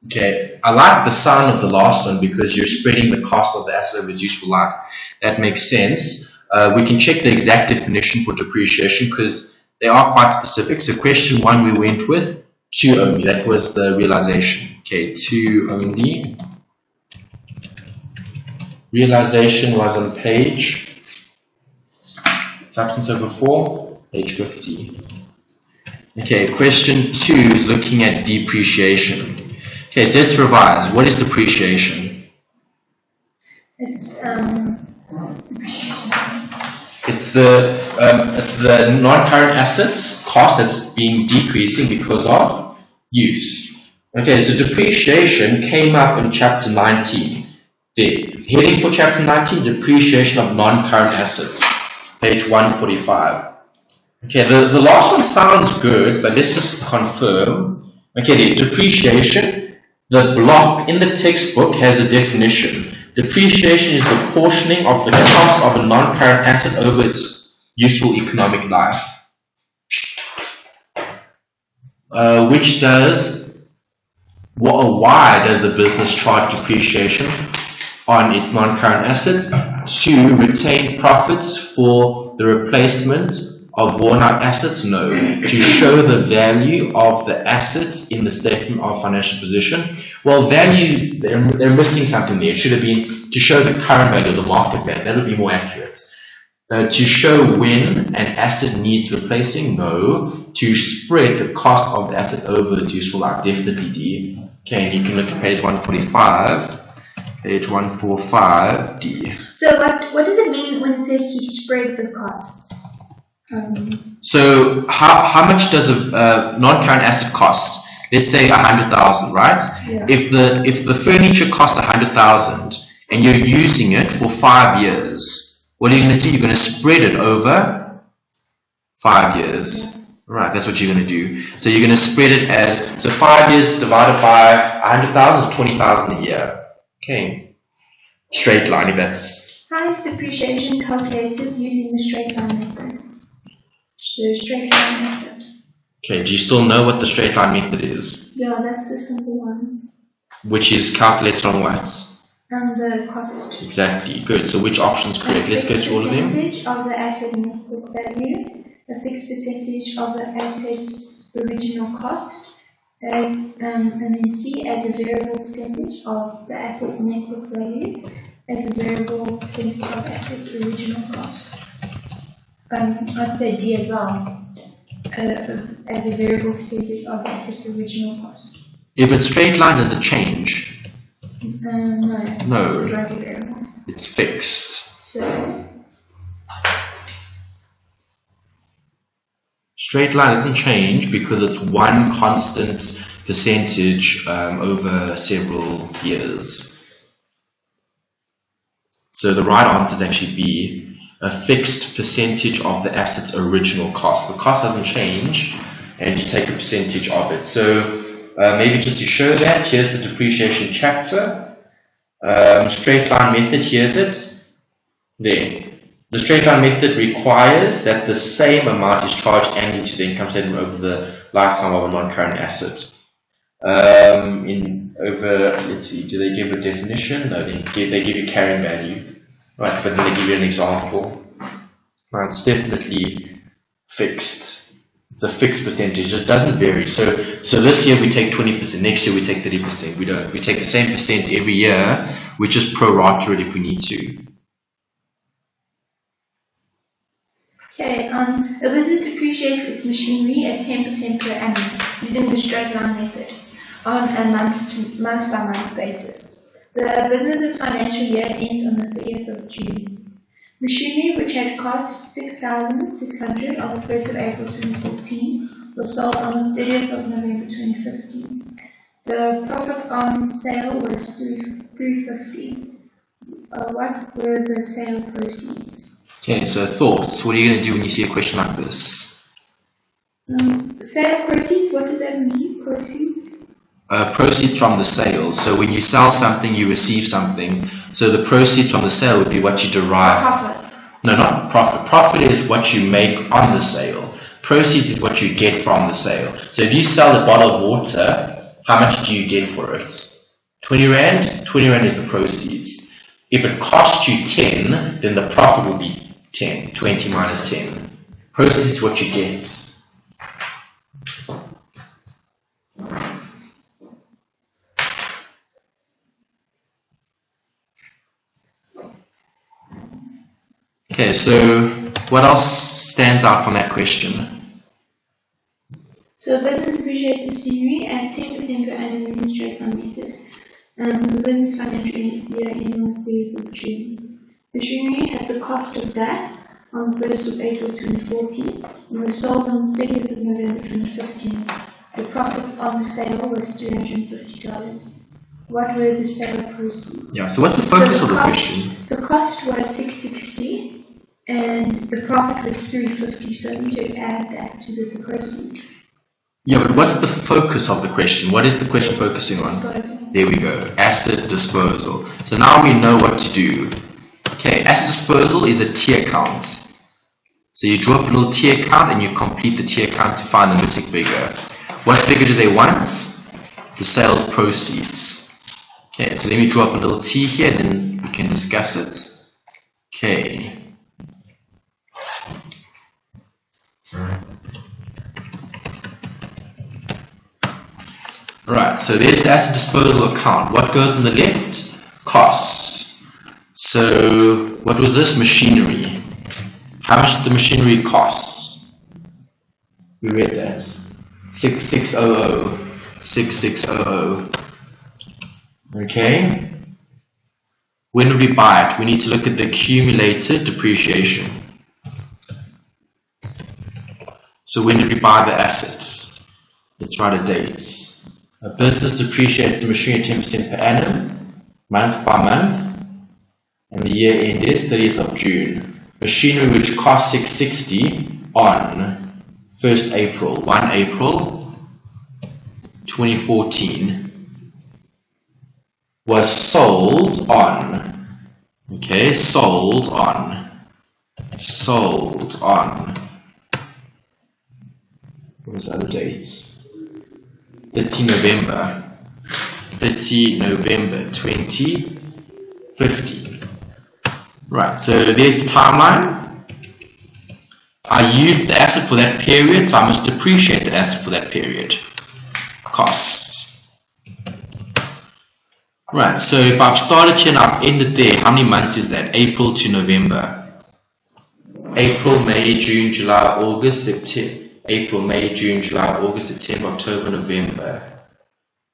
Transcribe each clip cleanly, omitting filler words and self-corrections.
Okay, I like the sound of the last one because you're spreading the cost of the asset over its useful life. That makes sense. We can check the exact definition for depreciation because they are quite specific. So question 1 we went with 2 only. That was the realization. Okay, 2 only. Realization was on page substance over 4, page 50. Okay, question 2 is looking at depreciation. Okay, so let's revise. What is depreciation? It's depreciation. It's the non-current assets cost that's being decreasing because of use. Okay, so depreciation came up in chapter 19. The heading for chapter 19, depreciation of non-current assets, page 145. Okay, the last one sounds good, but let's just confirm. Okay, the depreciation. The block in the textbook has a definition. Depreciation is the portioning of the cost of a non-current asset over its useful economic life. Why does the business charge depreciation on its non-current assets? To retain profits for the replacement of worn-out assets? No. To show the value of the assets in the statement of financial position? Well, value, they're missing something there. It should have been to show the current value, the market value. That would be more accurate. To show when an asset needs replacing? No. To spread the cost of the asset over its useful life? Definitely D. Okay, and you can look at page 145. Page 145, D. So what does it mean when it says to spread the costs? So how much does a non-current asset cost? Let's say 100,000, right? Yeah. If the furniture costs 100,000 and you're using it for 5 years, what are you going to do? You're going to spread it over 5 years. Right, that's what you're going to do. So you're going to spread it as, so 5 years divided by 100,000 is 20,000 a year. Okay. Straight line, if that's... How is depreciation calculated using the straight line method? The straight line method. Okay, do you still know what the straight line method is? Yeah, that's the simple one. Which is calculated on what? The cost. Exactly, good. So which option's correct? Let's go through all of them. A fixed percentage of the asset net book value, a fixed percentage of the asset's original cost, and then C as a variable percentage of the asset's net book value, as a variable percentage of assets original cost. I'd say D as well, as a variable percentage of assets original cost. If it's straight line, does it change? No. It's fixed. So straight line doesn't change because it's one constant percentage over several years. So the right answer is actually B. A fixed percentage of the asset's original cost. The cost doesn't change, and you take a percentage of it. So maybe just to show that, here's the depreciation chapter. Straight line method, here's it. There. The straight line method requires that the same amount is charged annually to the income statement over the lifetime of a non-current asset. Let's see, do they give a definition? No, they give you carrying value. Right, but then they give you an example. Right, it's definitely fixed. It's a fixed percentage. It doesn't vary. So this year we take 20%. Next year we take 30%. We don't. We take the same percent every year. We just prorate it if we need to. okay, a business depreciates its machinery at 10% per annum using the straight line method on a month by month basis. The business's financial year ends on the 30th of June. Machinery which had cost 6,600 on the 1st of April 2014 was sold on the 30th of November 2015. The profit on sale was 350. What were the sale proceeds? Okay, so thoughts. What are you going to do when you see a question like this? Sale proceeds, what does that mean, proceeds? Proceeds from the sale. So when you sell something, you receive something. So the proceeds from the sale would be what you derive. Profit. No, not profit. Profit is what you make on the sale. Proceeds is what you get from the sale. So if you sell a bottle of water how much do you get for it? 20 Rand? 20 Rand is the proceeds. If it costs you 10, then the profit will be 10. 20 minus 10. Proceeds is what you get. Okay, so what else stands out from that question? So a business depreciates machinery at 10% per annum in the straight line method. The business financial year ending on the 30th of June. Machinery had the cost of that on the 1st of April 2014 and was sold on the 30th of November 2015. The profit on the sale was $350. What were the sale proceeds? Yeah, so what's the focus of the question? The cost was $660 and the profit was $350, so we should add that to the proceeds. Yeah, but what's the focus of the question? What is the question focusing on? Disposal. There we go, asset disposal. So now we know what to do. Okay, asset disposal is a T account. So you draw up a little T account and you complete the T account to find the missing figure. What figure do they want? The sales proceeds. Okay, so let me draw up a little T here and then we can discuss it. Okay. Right, so there's the asset disposal account. What goes on the left? Cost. So what was this? Machinery. How much did the machinery cost? We read that. 6600. 6600. Okay. When did we buy it? We need to look at the accumulated depreciation. So when did we buy the assets? Let's write a date. A business depreciates the machinery 10% per annum, month by month, and the year end is 30th of June. Machinery which cost $660 on 1st April, 1 April 2014 was sold on, okay, sold on, what was the other dates? 30 November 2015. Right, so there's the timeline. I used the asset for that period, so I must depreciate the asset for that period. Cost. Right, so if I've started here and I've ended there, how many months is that? April to November. April, May, June, July, August, September. April, May, June, July, August, September, October, November,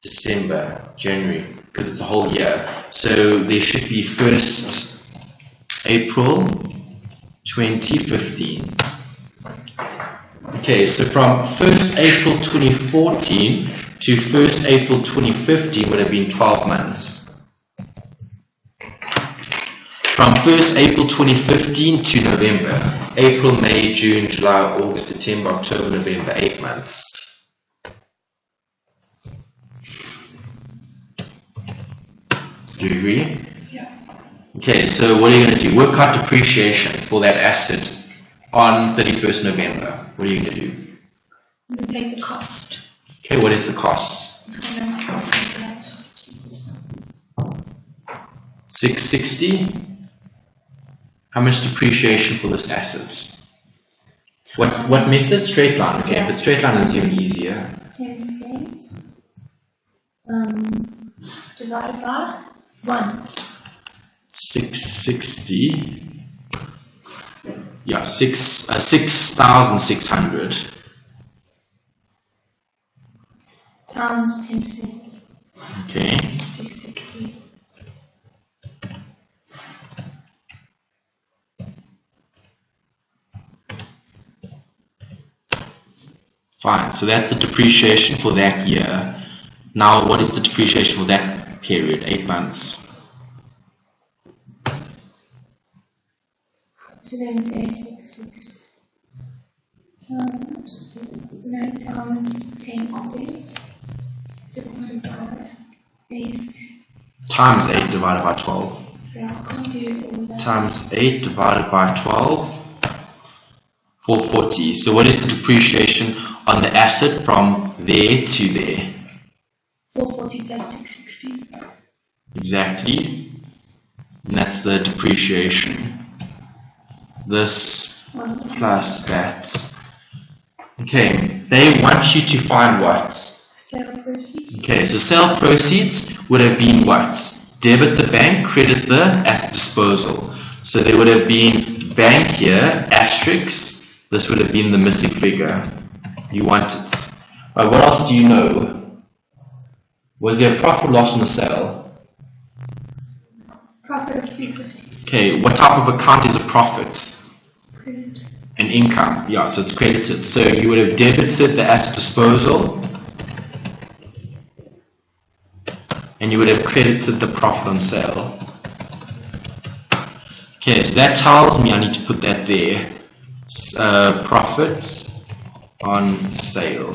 December, January, because it's a whole year. So there should be 1st April 2015. Okay, so from 1st April 2014 to 1st April 2015 would have been 12 months. From 1st April 2015 to November, April, May, June, July, August, September, October, November, 8 months. Do you agree? Yeah. Okay, so what are you going to do? Work out depreciation for that asset on 31st November. What are you going to do? I'm going to take the cost. Okay, what is the cost? 660. How much depreciation for this asset? What method? Straight line. Okay, yeah. If it's straight line, it's even easier. 10% divided by 1. 660. Yeah, 6,600 times 10%. Okay. 660. Fine, so that's the depreciation for that year. Now, what is the depreciation for that period? 8 months. So then say 66 times 10% divided by 8. Times 8 divided by 12. Yeah, I can't do all that. Times 8 divided by 12. 440. So what is the depreciation on the asset from there to there? 440 plus 660. Exactly. And that's the depreciation. This plus that. Okay, they want you to find what? Sale proceeds. Okay, so sale proceeds would have been what? Debit the bank, credit the asset disposal. So there would have been bank here, asterisk. This would have been the missing figure. You want it. Right, what else do you know? Was there a profit or loss on the sale? Profit of 350. Okay, what type of account is a profit? Credit. An income, yeah, so it's credited. So you would have debited the asset disposal and you would have credited the profit on sale. Okay, so that tells me I need to put that there. Profit on sale.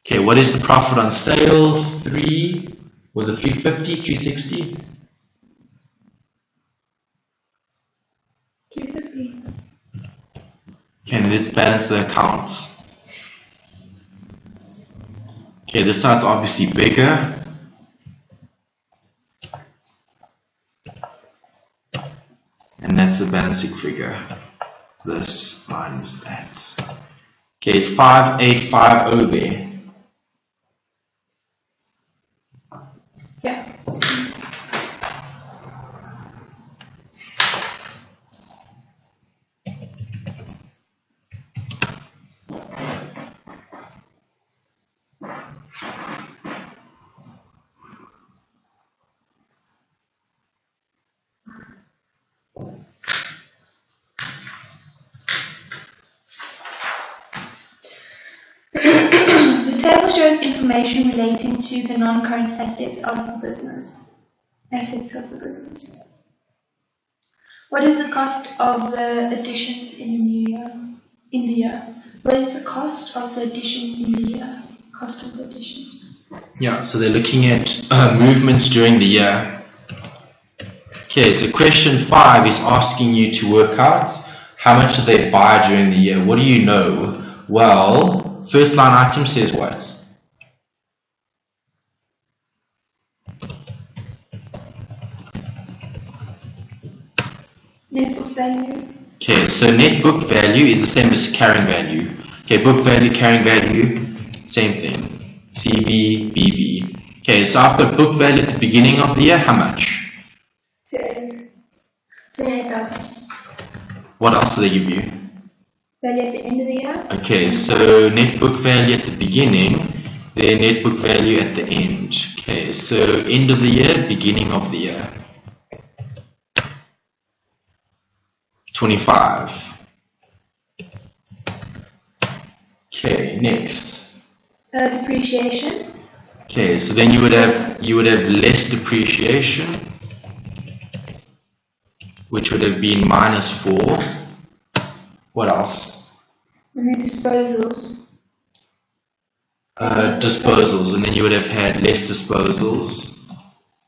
Okay, what is the profit on sale? Was it 350, 360? 350. Okay, let's balance the accounts. Okay, this side's obviously bigger. And that's the balancing figure. This minus that. Okay, it's 5850 there. Yeah. The table shows information relating to the non-current assets of the business. What is the cost of the additions in the year? What is the cost of the additions in the year? Cost of the additions. Yeah, so they're looking at movements during the year. Okay, so question 5 is asking you to work out how much did they buy during the year. What do you know? Well, first line item says what? Net book value. Okay, so net book value is the same as carrying value. Okay, book value, carrying value, same thing. CB, BV. Okay, so I've got book value at the beginning of the year. How much? 28,000. What else do they give you? Value at the end of the year. Okay, so net book value at the beginning, then net book value at the end. Okay, so end of the year, beginning of the year. 25. Okay, next. Depreciation. Okay, so then you would have less depreciation, which would have been -4. What else? And then disposals. Disposals, and then you would have had less disposals,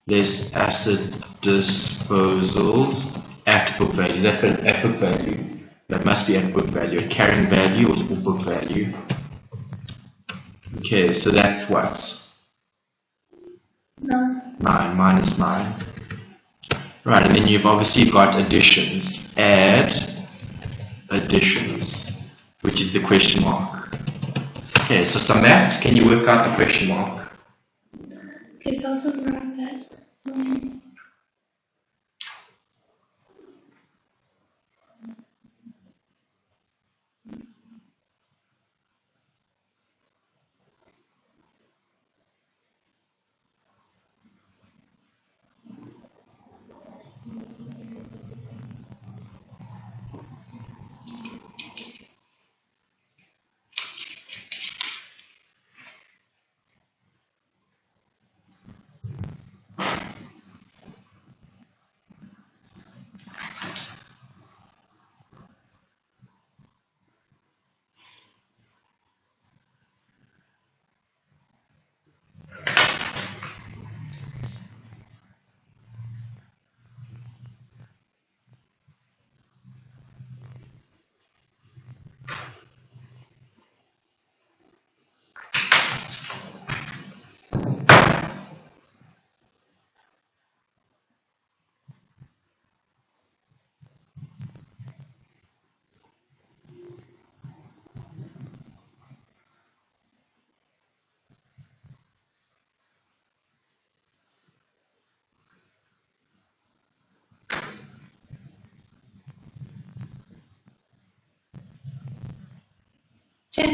less asset disposals at book value. Is that at book value? That must be at book value. At carrying value or book value. Okay, so that's what? 9. 9 minus 9. Right, and then you've obviously got additions. Add additions, which is the question mark. Okay, so some maths, can you work out the question mark? Okay, so also write that.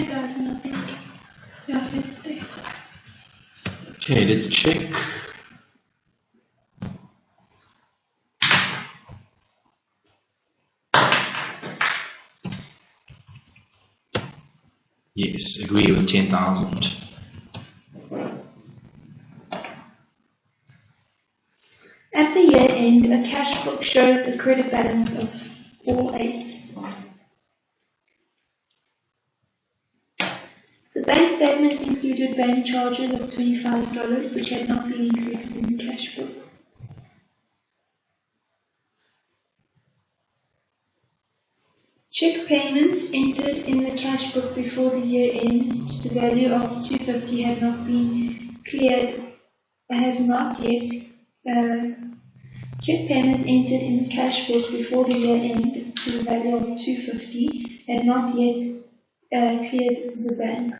10,000, I think. Yeah, there's it there. Okay, let's check. Yes, agree with 10,000. At the year end, a cash book shows a credit balance of 48. The bank statements included bank charges of $25, which had not been included in the cash book. Check payments entered in the cash book before the year end to the value of $250 had not been cleared, check payments entered in the cash book before the year end to the value of $250 had not yet cleared the bank.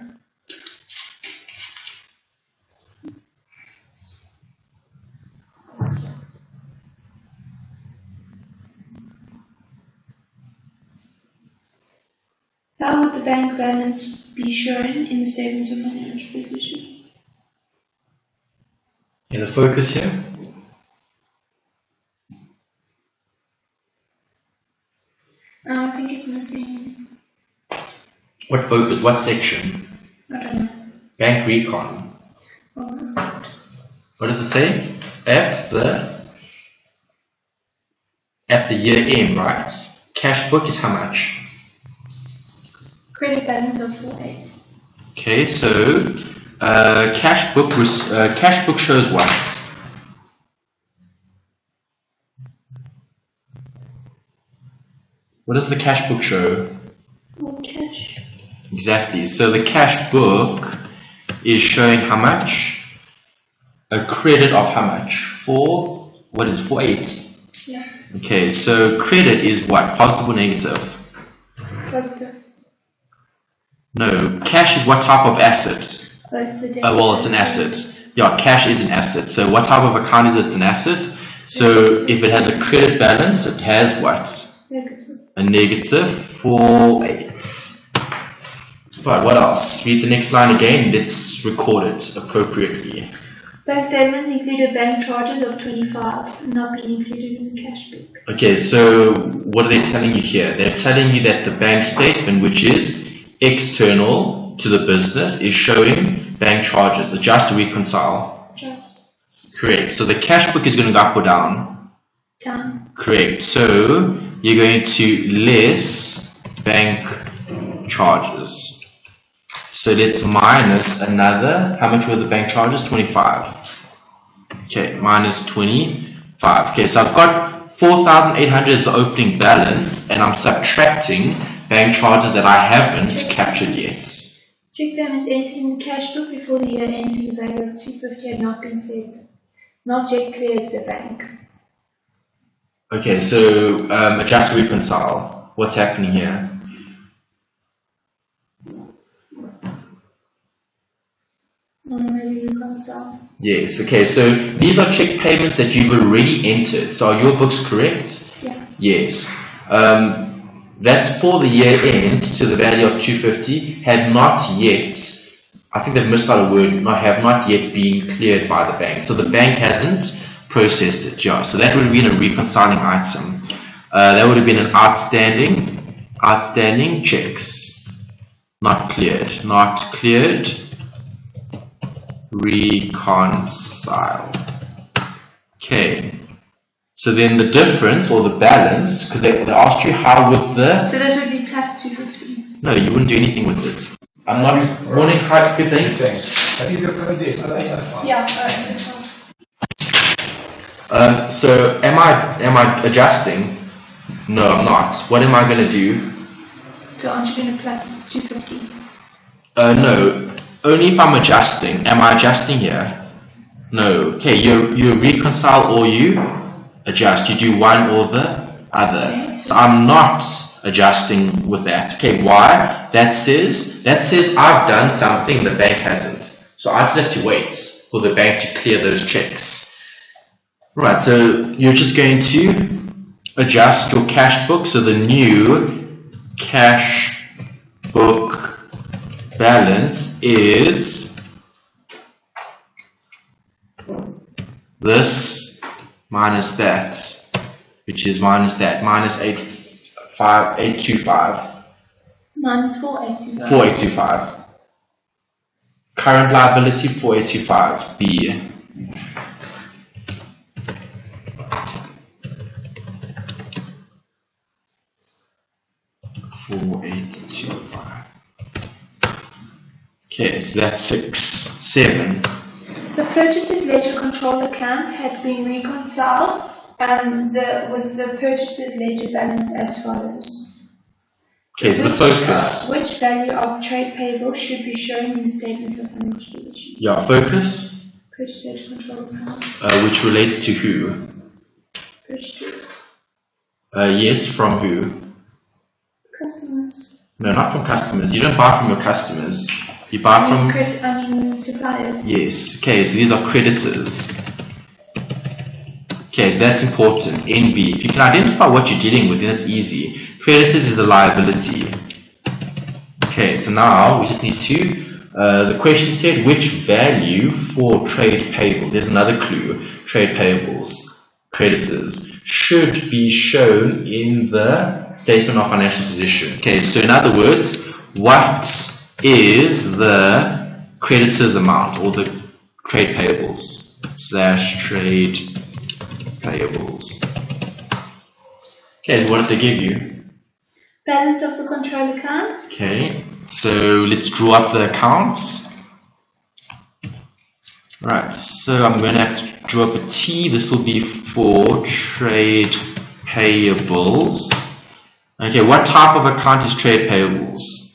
How would the bank balance be shown in the statement of financial position? Yeah, the focus here. I think it's missing. What focus? What section? I don't know. Bank recon. Oh. What does it say? At the year end, right? Cash book is how much? Credit balance of 48. Okay, so cash book shows what? What does the cash book show? All cash. Exactly. So the cash book is showing how much? A credit of how much? What is it? 48. Yeah. Okay, so credit is what? Positive or negative? Positive. No, cash is what type of asset? Oh, it's a debit. Well, it's an asset. Yeah, cash is an asset. So what type of account is it? It's an asset. So if it has a credit balance, it has what? Negative. A negative 48. Right, what else? Read the next line again. Let's record it appropriately. Bank statements included bank charges of 25, not being included in the cash book. Okay, so what are they telling you here? They're telling you that the bank statement, which is external to the business, is showing bank charges. Adjust to reconcile. Just. Correct. So the cash book is going to go up or down? Down. Correct. So you're going to less bank charges. So let's minus another. How much were the bank charges? 25. Okay, minus 25. Okay, so I've got 4,800 as the opening balance, and I'm subtracting bank charges that I haven't captured yet. Check payments entered in the cash book before the year end to the value of $250 had not been cleared. Not yet cleared the bank. Okay, so adjust to reconcile. What's happening here? Maybe reconcile. Yes, okay, so these are check payments that you've already entered. So are your books correct? Yeah. Yes. That's for the year end to the value of 250 had not yet, I think they've missed out a word, have not yet been cleared by the bank. So the bank hasn't processed it, yeah. So that would have been a reconciling item. That would have been an outstanding checks. Not cleared, reconcile. Okay. So then the difference or the balance, because they asked you how would the... So this would be plus 250. No, you wouldn't do anything with it. I'm not warning how good things. Yeah, so am I adjusting? No, I'm not. What am I going to do? So aren't you going to plus 250? No, only if I'm adjusting. Am I adjusting here? No. Okay, you reconcile or you adjust. You do one or the other. Okay. So I'm not adjusting with that. Okay, why? That says I've done something the bank hasn't. So I just have to wait for the bank to clear those checks. Right, so you're just going to adjust your cash book. So the new cash book balance is this minus that, which is minus that, minus 825. Minus 4825. 4825. Current liability 4825. B. Okay, so that's 6. 7. The purchaser's ledger control account had been reconciled with the purchaser's ledger balance as follows. Okay, so the focus. Which value of trade payable should be shown in the statements of financial position? Yeah, focus. Purchase ledger control account. Which relates to who? Purchasers. Yes, from who? Customers. No, not from customers. You don't buy from your customers. You buy from... suppliers. Yes. Okay, so these are creditors. Okay, so that's important. NB. If you can identify what you're dealing with, then it's easy. Creditors is a liability. Okay, so now we just need to... the question said which value for trade payables. There's another clue. Trade payables. Creditors should be shown in the statement of financial position. Okay, so in other words, what is the creditors amount or the trade payables / trade payables? Okay, so what did they give you? Balance of the control account. Okay, so let's draw up the accounts. Right, so I'm going to have to draw up a T. This will be for trade payables. Okay, what type of account is trade payables?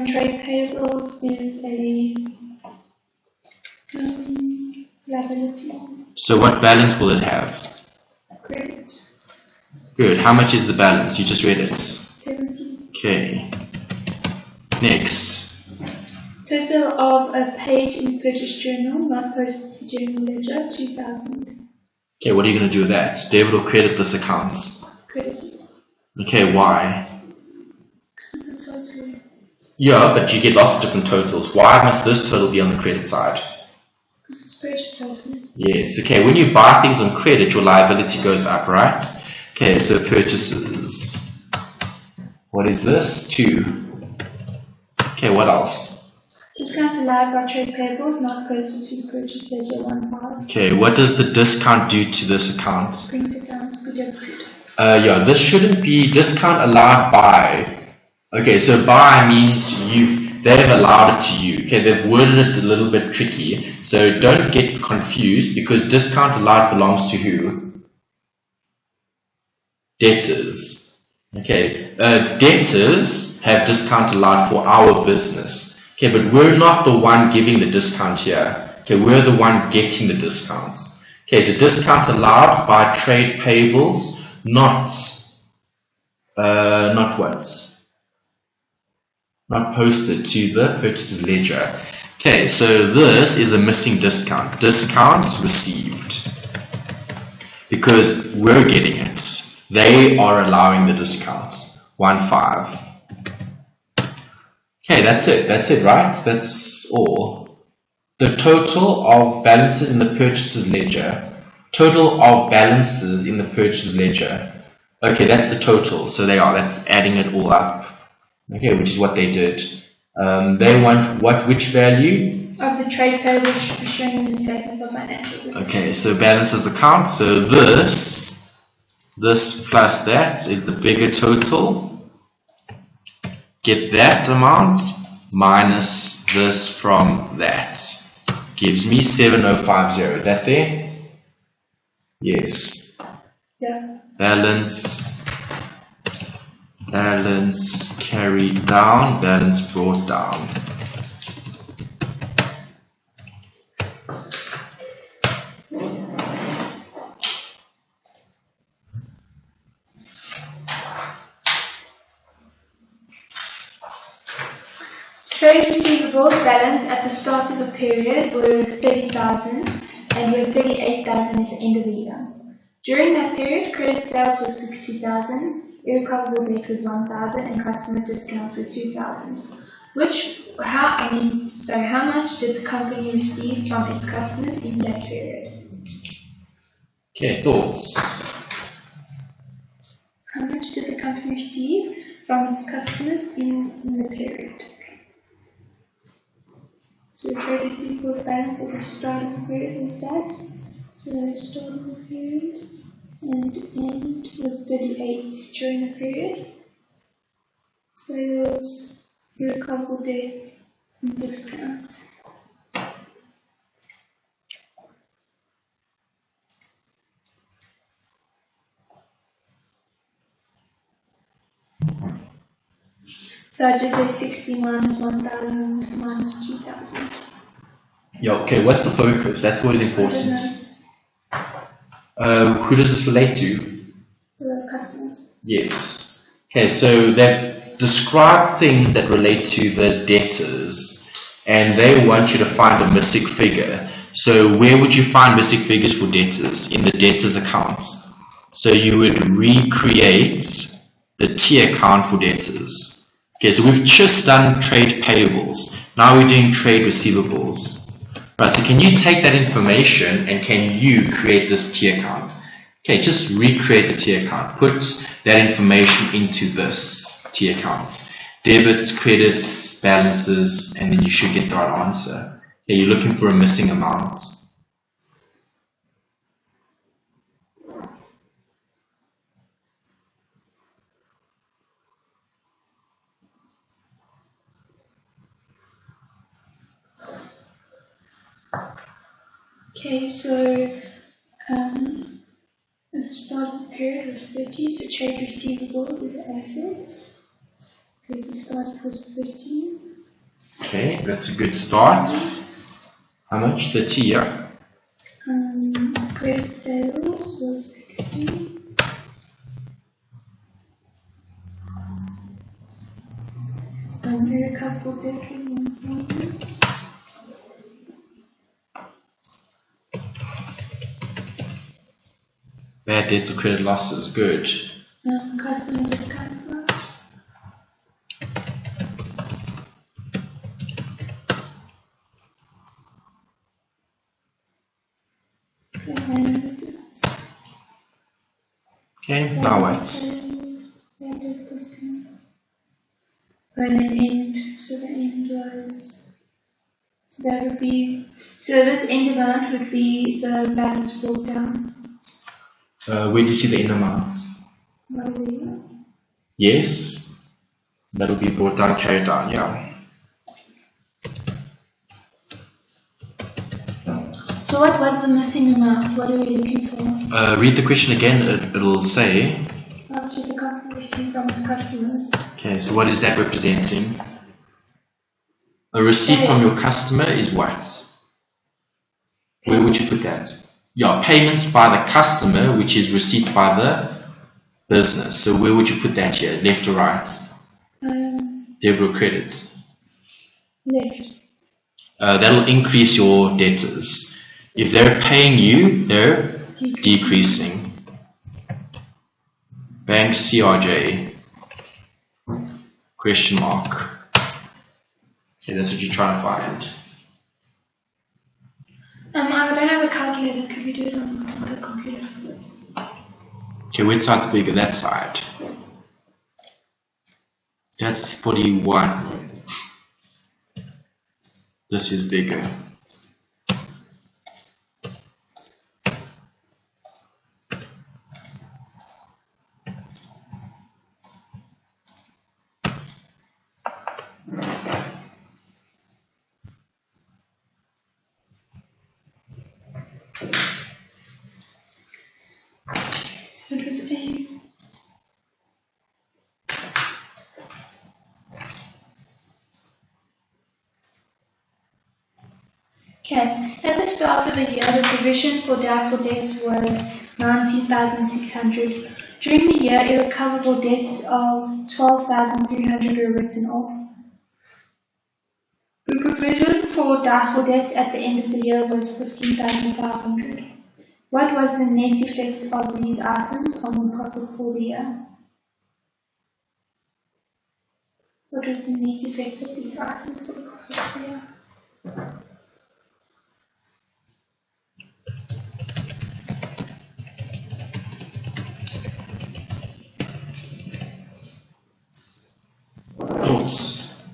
Trade payables is a liability. So what balance will it have? Credit. Good. How much is the balance? You just read it. 70. Okay. Next. Total of a page in purchase journal not posted to general ledger 2000. Okay, what are you going to do with that? Debit or credit this account? Credited. Okay, why? Because it's a total. Yeah, but you get lots of different totals. Why must this total be on the credit side? Because it's purchase total. Yes, okay, when you buy things on credit, your liability goes up, right? Okay, so purchases. What is this? 2. Okay, what else? Discount allowed by trade payables not posted to the purchase ledger 15. Okay, what does the discount do to this account? Brings it down to be debited. Yeah, this shouldn't be discount allowed by. Okay, so by means they've allowed it to you. Okay, they've worded it a little bit tricky. So don't get confused because discount allowed belongs to who? Debtors. Okay, debtors have discount allowed for our business. Okay, but we're not the one giving the discount here. Okay, we're the one getting the discounts. Okay, so discount allowed by trade payables, not what? Not posted to the purchaser's ledger. Okay, so this is a missing discount. Discount received. Because we're getting it. They are allowing the discounts. 15. Okay, that's it. That's it, right? That's all. The total of balances in the purchaser's ledger. Total of balances in the purchaser's ledger. Okay, that's the total. So that's adding it all up. Okay, which is what they did. They want which value? Of the trade payables should be shown in the statements of financial position. Okay, so balance is the count. So this plus that is the bigger total. Get that amount minus this from that. Gives me 7050. Is that there? Yes. Yeah. Balance carried down, balance brought down. Trade receivables balance at the start of a period were 30,000 and were 38,000 at the end of the year. During that period, credit sales were 60,000, irrecoverable debt was 1,000 and customer discount for 2,000. How much did the company receive from its customers in that period? Okay, thoughts? How much did the company receive from its customers in the period? So trade receivables balance at the start of the period was that. So start of the period and end was 38 during the period. Sales, irrecoverable debt, and discounts. So I just say 60 minus 1,000 minus 2,000. Yeah, okay, what's the focus? That's always important. Who does this relate to? The customers. Yes. Okay, so they've described things that relate to the debtors, and they want you to find a missing figure. So where would you find missing figures for debtors? In the debtors accounts. So you would recreate the T account for debtors. Okay, so we've just done trade payables. Now we're doing trade receivables. Right, so can you take that information and can you create this T account? Okay, just recreate the T account. Put that information into this T account. Debits, credits, balances, and then you should get the right answer. Okay, you're looking for a missing amount. Okay, so at the start of the period was 30, so trade receivables is an asset. So at the start it was 30. Okay, that's a good start. How much? 30, yeah. Credit sales was 60. Irrecoverable debt was 1,000. Bad debts or credit losses, good. Customer discounts left. Okay, now what? And then end, so the end was, so that would be, so this end amount would be the balance brought down. Where do you see the end amount? What do we know? Yes, that will be brought down, carried down, yeah. So what was the missing amount? What are we looking for? Read the question again, it'll say. How much did the company receive from its customers? Okay, so what is that representing? A receipt from your customer is what? Where would you put that? Yeah, payments by the customer, which is receipts by the business. So where would you put that here? Left or right? Debit or credits? Left. That'll increase your debtors. If they're paying you, they're decreasing. Bank CRJ? Question mark. Okay, that's what you're trying to find. I don't have a calculator. Could we do it on the computer? Okay, which side's bigger? That side. That's 41. This is bigger. So it was A. Okay, at the start of the year, the provision for doubtful debts was 19,600. During the year, irrecoverable debts of 12,300 were written off. The provision for doubtful debts at the end of the year was 15,500. What was the net effect of these items on the profit for the year? What was the net effect of these items for the profit for the year? Thoughts?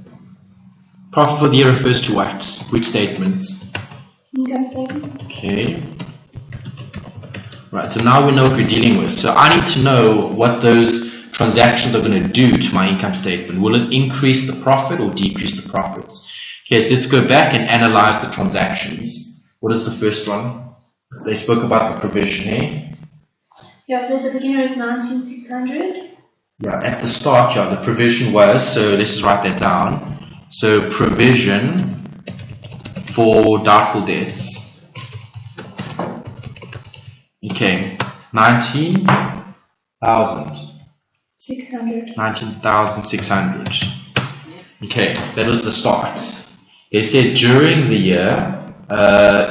Profit for the year refers to what? Which statement? Income statement. Okay. Right, so now we know what we're dealing with. So I need to know what those transactions are going to do to my income statement. Will it increase the profit or decrease the profits? Okay, so let's go back and analyze the transactions. What is the first one? They spoke about the provision, eh? Yeah, so the beginner is 19,600. Yeah, at the start, yeah, the provision was, so let's just write that down. So provision for doubtful debts. Okay, 19,600. 19,600. Okay, that was the start. They said during the year,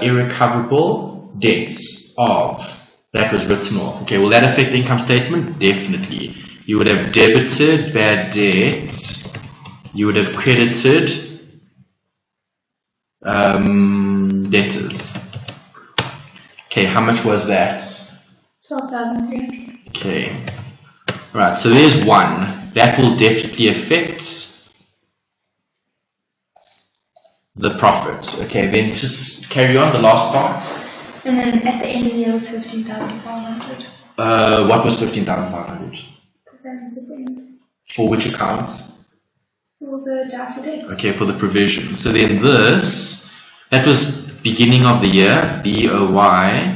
irrecoverable debts of, that was written off. Okay, will that affect the income statement? Definitely. You would have debited bad debts. You would have credited debtors. Okay, how much was that? 12,300. Okay. Right, so there's one. That will definitely affect the profit. Okay, then just carry on the last part. And then at the end of the year was 15,500. What was 15,500? The balance at the end. For which accounts? For the doubtful debts. Okay, for the provision. So then this, that was beginning of the year, BOY,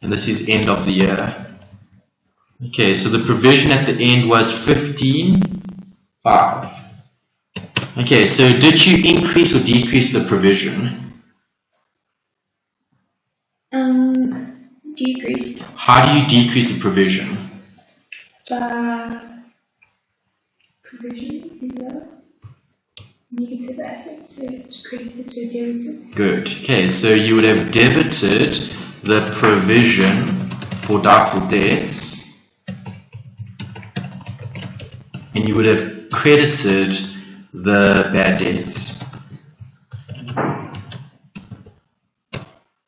and this is end of the year. Okay, so the provision at the end was 15,500. Okay, so did you increase or decrease the provision? Decreased. How do you decrease the provision? Provision is a negative asset, so it's credited to debited. Good. Okay, so you would have debited the provision for doubtful debts, and you would have credited the bad debts.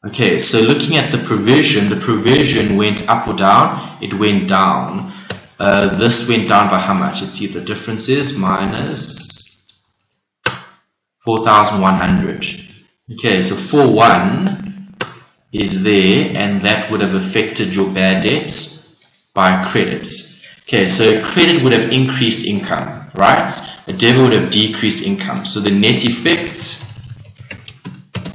Okay, so looking at the provision went up or down? It went down. This went down by how much? Let's see, the difference is minus 4,100. Okay, so 4,1 is there, and that would have affected your bad debts by credit. Okay, so credit would have increased income, right? A debit would have decreased income. So the net effect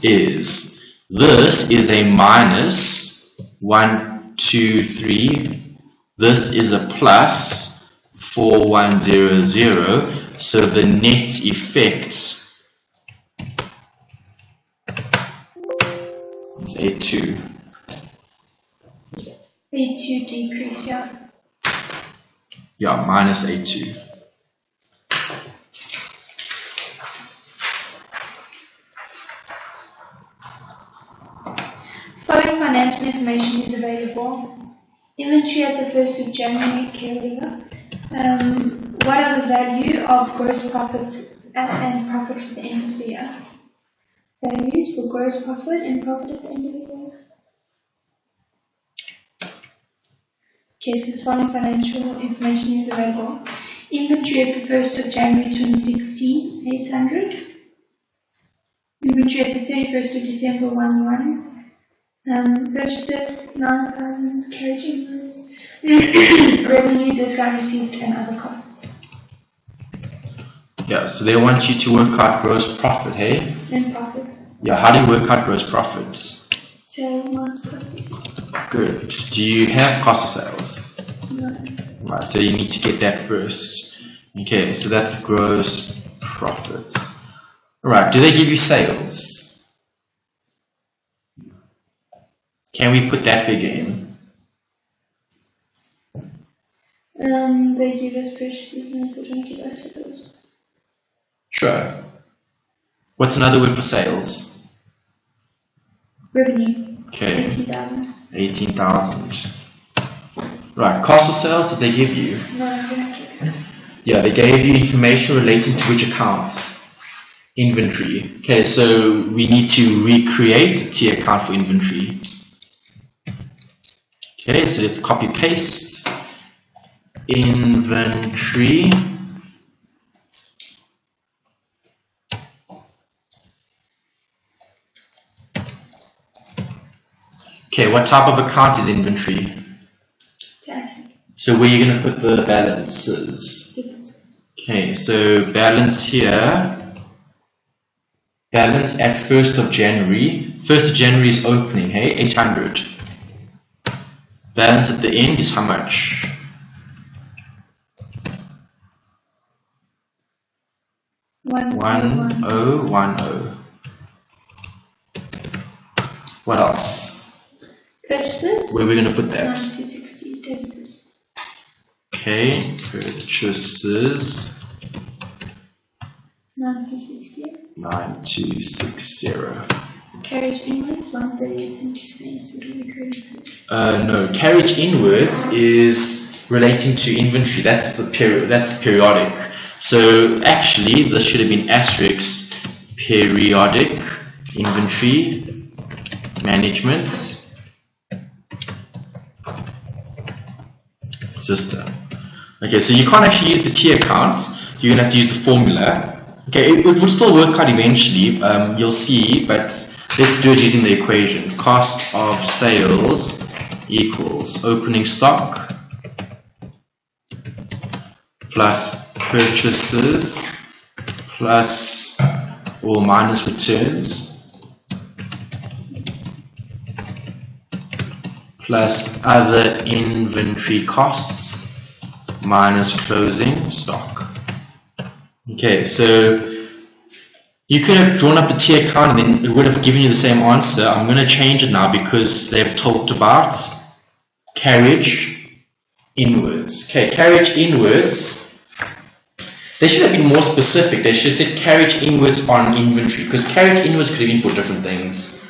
is, this is a minus 1, 2, 3. This is a plus 4,100. So the net effect is A2. A2 decrease, yeah. Yeah, minus A2. Following financial information is available. Inventory at the 1st of January, okay, what are the value of gross profit and profit for the end of the year? Values for gross profit and profit at the end of the year. Okay, so the following financial information is available. Inventory at the 1st of January 2016, 800. Inventory at the 31st of December, 11. Purchases, 9,000, carriage invoice, revenue, discount received, and other costs. Yeah, so they want you to work out gross profit, hey? And profit. Yeah, how do you work out gross profits? Sale minus cost of sales. Good. Do you have cost of sales? No. Right, so you need to get that first. Okay, so that's gross profits. Alright, do they give you sales? Can we put that figure in? They give us purchases and they don't give us sales. Sure. What's another word for sales? Revenue. Okay. 18,000. 18,000. Right, cost of sales, did they give you? No, I don't have to. Yeah, they gave you information relating to which accounts? Inventory. Okay, so we need to recreate a T account for inventory. Okay, so let's copy paste inventory. Okay, what type of account is inventory? So where are you going to put the balances? Okay, so balance here. Balance at 1st of January. 1st of January is opening, hey, 800. Balance at the end is how much? 1010. What else? Purchases. Where are we going to put that? 9260 debited. Okay, purchases. 9260. Carriage inwards 138.76 would be credited. No, carriage inwards is relating to inventory. That's the periodic. So actually, this should have been asterisk periodic inventory management system. Okay, so you can't actually use the T account. You're gonna have to use the formula. Okay, it would still work out eventually, you'll see, but let's do it using the equation. Cost of sales equals opening stock plus purchases plus or minus returns plus other inventory costs minus closing stock. Okay, so you could have drawn up a T account and then it would have given you the same answer. I'm going to change it now because they've talked about carriage inwards. Okay, carriage inwards. They should have been more specific. They should have said carriage inwards on inventory because carriage inwards could have been for different things.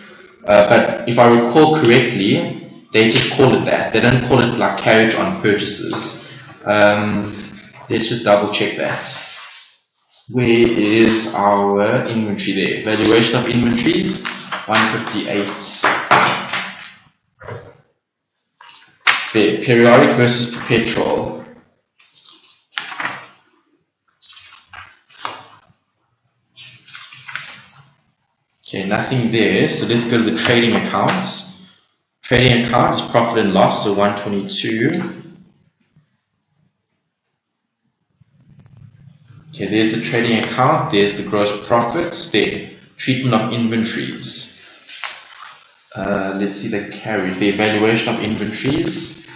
But if I recall correctly, they just call it that. They don't call it like carriage on purchases. Let's just double check that. Where is our inventory there? Valuation of inventories, 158. There, periodic versus perpetual. Okay, nothing there, so let's go to the trading accounts. Trading account is profit and loss, so 122. Okay, there's the trading account, there's the gross profits, there, treatment of inventories. Let's see the carriage, the evaluation of inventories.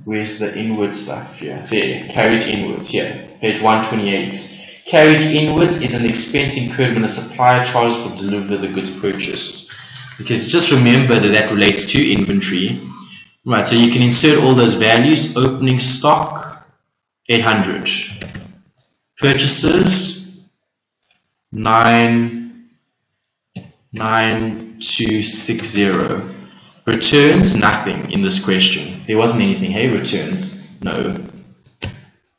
Where's the inward stuff here? There, carriage inwards here, page 128. Carriage inwards is an expense incurred when a supplier charges for delivery of the goods purchased. Because just remember that that relates to inventory. Right, so you can insert all those values. Opening stock, 800. Purchases 99260. Returns nothing in this question. There wasn't anything. Hey, returns no.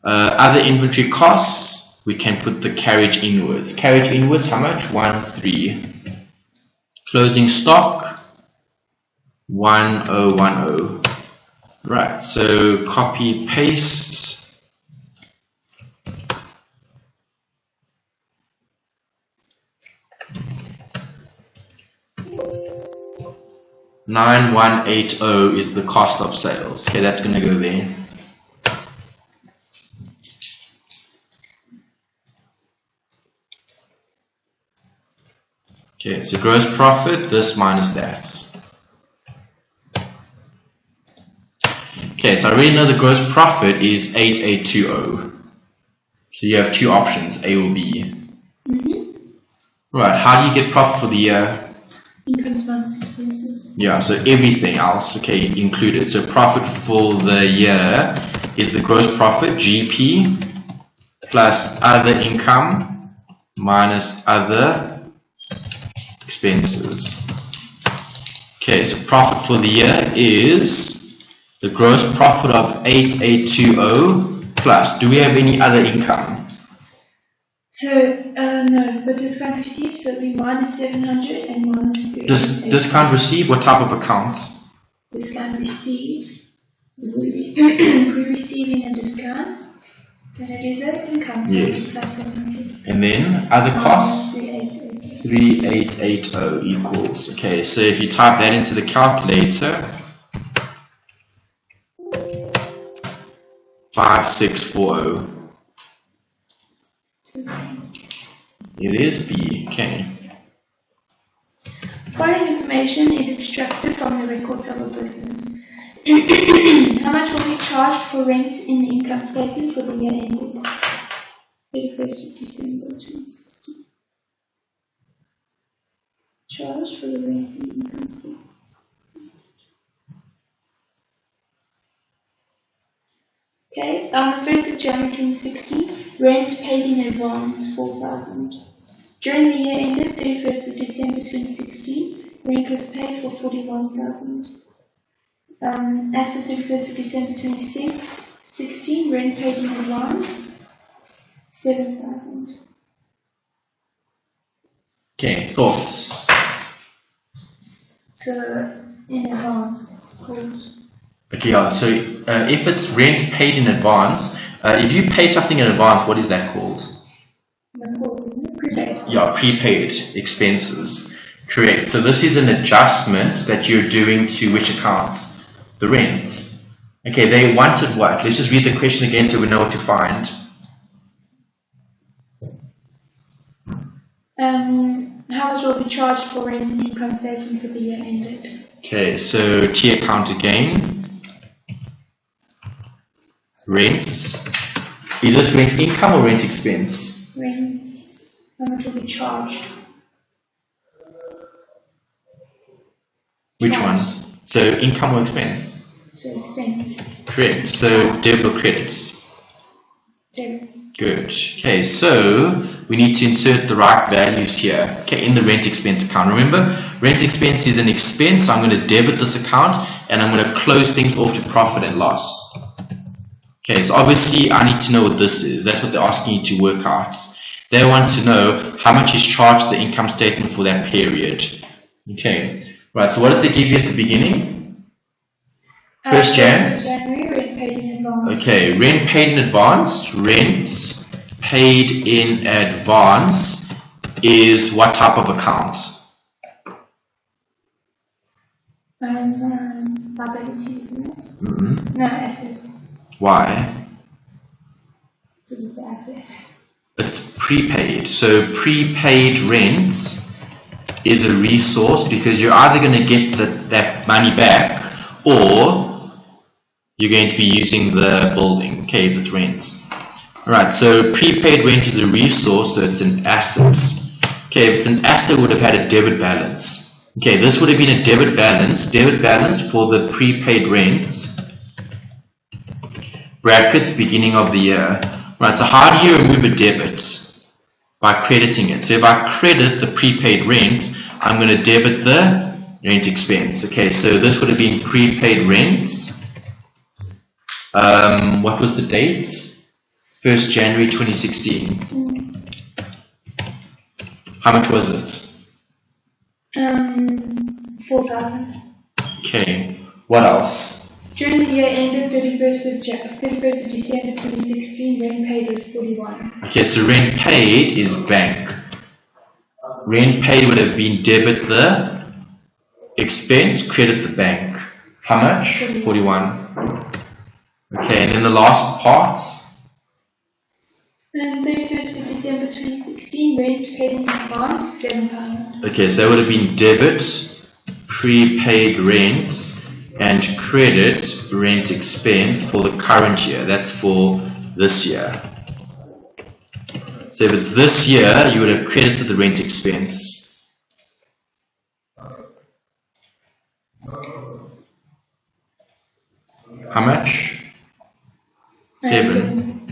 Other inventory costs we can put the carriage inwards. Carriage inwards how much? 13. Closing stock 1010. Right. So copy paste. 9180 is the cost of sales. Okay, that's going to go there. Okay, so gross profit, this minus that. Okay, so I already know the gross profit is 8820. So you have two options, A or B. Right, how do you get profit for the year? Incomes minus expenses. Yeah, so everything else, okay, included. So profit for the year is the gross profit, GP, plus other income minus other expenses. Okay, so profit for the year is the gross profit of 8820 plus, do we have any other income? So, no, but discount received, so it'll be minus 700 and minus 3. Discount received, what type of accounts? Discount received, we're receiving a discount, then it is an income, so yes. plus 700. And then other costs? 3880. 3880 equals, okay, so if you type that into the calculator, 5640. It is B, okay. Following information is extracted from the records of a business. How much will be charged for rent in the income statement for the year ended 31st of December 2016? Charged for the rent in the income statement. Okay, on the 1st of January 2016, rent paid in advance 4,000. During the year ended 31st of December 2016, rent was paid for 41,000. At the 31st of December 2016, rent paid in advance 7,000. Okay, thoughts? So in advance, it's called. Okay, yeah, so if it's rent paid in advance, if you pay something in advance, what is that called? Prepaid. Yeah, prepaid expenses. Correct. So this is an adjustment that you're doing to which account? The rent. Okay, they wanted what? Let's just read the question again so we know what to find. How much will be charged for rent and income statement for the year ended? Okay, so T account again. Rent. Is this rent income or rent expense? Rent. How much will be charged? Which one? So income or expense? So expense. Correct. So debit or credit? Debit. Good. Okay, so we need to insert the right values here. Okay, in the rent expense account. Remember, rent expense is an expense, so I'm going to debit this account and I'm going to close things off to profit and loss. Okay, so obviously I need to know what this is. That's what they're asking you to work out. They want to know how much is charged the income statement for that period. Okay, right, so what did they give you at the beginning? 1st January, rent paid in advance. Okay, rent paid in advance. Rent paid in advance is what type of account? Liability, isn't it? No, asset. Why? Because it's an asset. It's prepaid. So prepaid rent is a resource because you're either going to get that money back or you're going to be using the building, okay, if it's rent. Alright, so prepaid rent is a resource, so it's an asset. Okay, if it's an asset, it would have had a debit balance. Okay, this would have been a debit balance for the prepaid rent. Brackets, beginning of the year. Right, so how do you remove a debit? By crediting it. So if I credit the prepaid rent, I'm going to debit the rent expense. Okay, so this would have been prepaid rent. What was the date? 1st January 2016. How much was it? 4,000. Okay, what else? During the year ended 31st of December 2016, rent paid was 41. Okay, so rent paid is bank. Rent paid would have been debit the expense, credit the bank. How much? 41. Okay, and then the last part? And 31st of December 2016, rent paid in advance, 7,000. Okay, so that would have been debit, prepaid rent, and credit rent expense for the current year. That's for this year. So if it's this year, you would have credited the rent expense. How much? 7.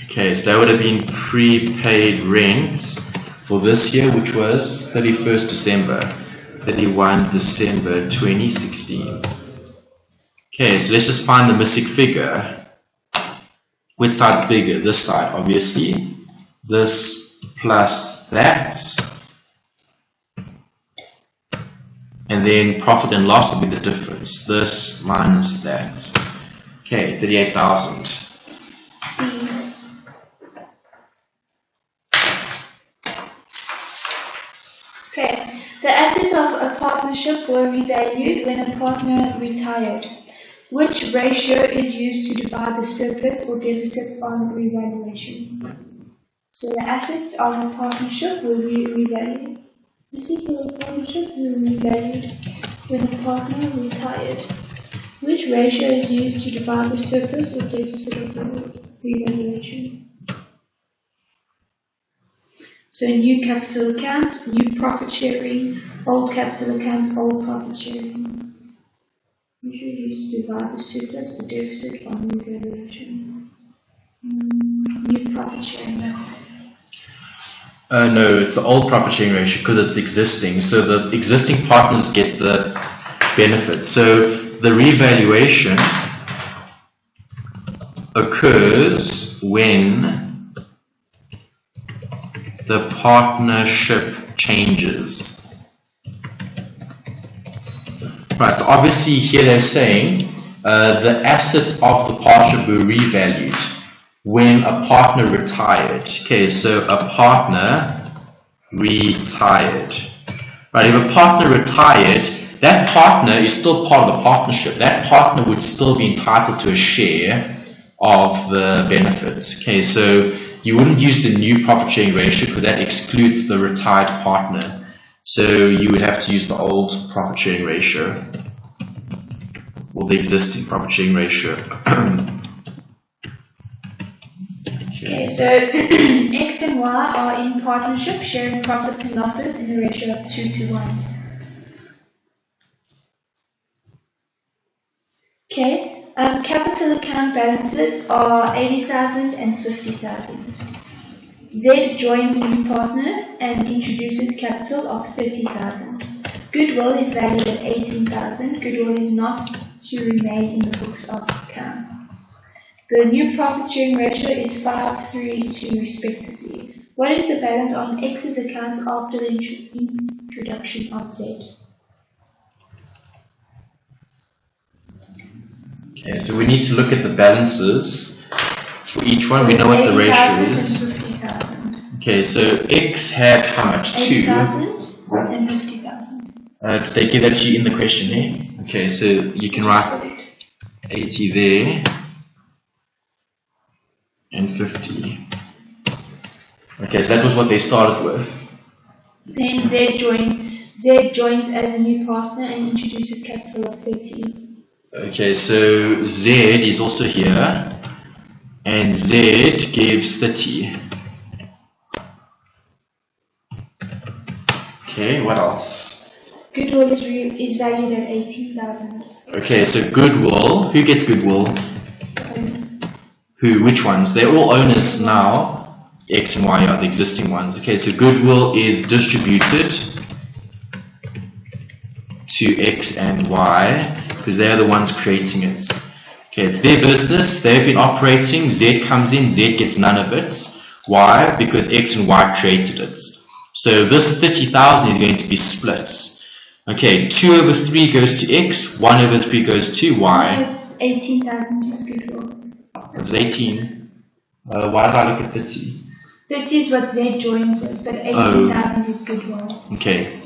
Okay, so that would have been prepaid rent for this year, which was 31st December. 31 December 2016. Okay, so let's just find the missing figure. Which side's bigger? This side, obviously. This plus that. And then profit and loss will be the difference. This minus that. Okay, 38,000. Okay, the assets of a partnership were revalued when a partner retired. Which ratio is used to divide the surplus or deficit on revaluation? So the assets of a partnership were revalued. Assets of a partnership were revalued when a partner retired. Which ratio is used to divide the surplus or deficit of the revaluation? So new capital accounts, new profit sharing, old capital accounts, old profit sharing. Which is used to divide the surplus or deficit on revaluation? New profit sharing, that's it. No, it's the old profit sharing ratio because it's existing. So the existing partners get the benefit. So the revaluation occurs when the partnership changes. Right, so obviously here they're saying the assets of the partnership were revalued when a partner retired. Okay, so a partner retired. Right, if a partner retired, that partner is still part of the partnership. That partner would still be entitled to a share of the benefits. Okay, so you wouldn't use the new profit sharing ratio because that excludes the retired partner. So you would have to use the old profit sharing ratio or the existing profit sharing ratio. Okay, so X and Y are in partnership, sharing profits and losses in a ratio of 2 to 1. Okay, capital account balances are 80,000 and 50,000. Z joins a new partner and introduces capital of 30,000. Goodwill is valued at 18,000. Goodwill is not to remain in the books of accounts. The new profit sharing ratio is 5:3:2 respectively. What is the balance on X's account after the introduction of Z? Okay, so we need to look at the balances for each one. We know what the ratio is. Okay, so X had how much? 2. 80,000 and 50,000. Did they give that to you in the question, eh? Okay, so you can write 80 there and 50. Okay, so that was what they started with. Then Z joins as a new partner and introduces capital of 30. Okay, so Z is also here, and Z gives 30. Okay, what else? Goodwill is valued at 18,000. Okay, so goodwill. Who gets goodwill? Owners. Who? Which ones? They're all owners now. X and Y are the existing ones. Okay, so goodwill is distributed to X and Y because they're the ones creating it. Okay, it's their business. They've been operating. Z comes in. Z gets none of it. Why? Because X and Y created it. So this 30,000 is going to be split. Okay, 2 over 3 goes to X, 1 over 3 goes to Y. It's 18,000 is goodwill. It's 18. Why did I look at 30? 30 is what Z joins with, but 18,000 is goodwill. Okay.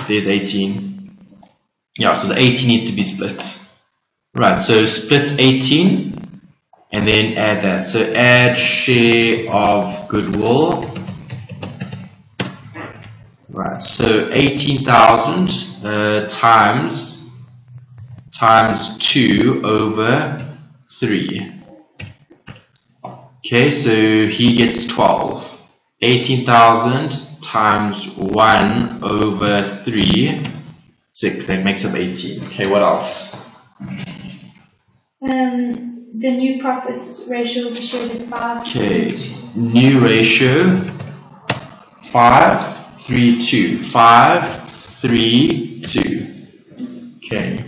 There's 18. Yeah, so the 18 needs to be split. Right, so split 18 and then add that. So add share of goodwill. Right, so 18,000 times 2 over 3. Okay, so he gets 12. 18,000 times 1 over 3, 6. That makes up 18. Okay, what else? The new profits ratio will be shared at 5. Okay, new ratio 5. 3, 2. 5, 3, 2. Okay.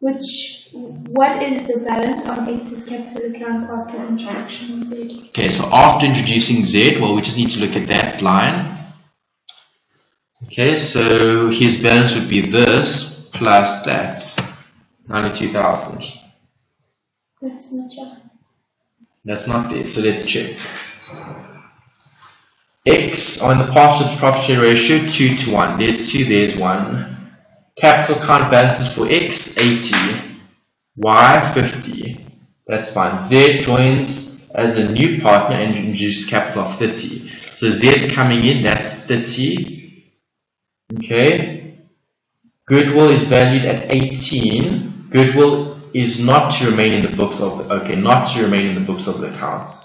Which what is the balance on X's capital account after introduction of Z? Okay, so after introducing Z, well, we just need to look at that line. Okay, so his balance would be this plus that, 92,000. That's not sure. That's not there, so let's check. X on the partial profit share ratio 2 to 1. There's 2, there's 1. Capital account balances for X 80, Y 50. That's fine. Z joins as a new partner and introduces capital of 30. So Z's coming in, that's 30. Okay. Goodwill is valued at 18. Goodwill is not to remain in the books of the accounts.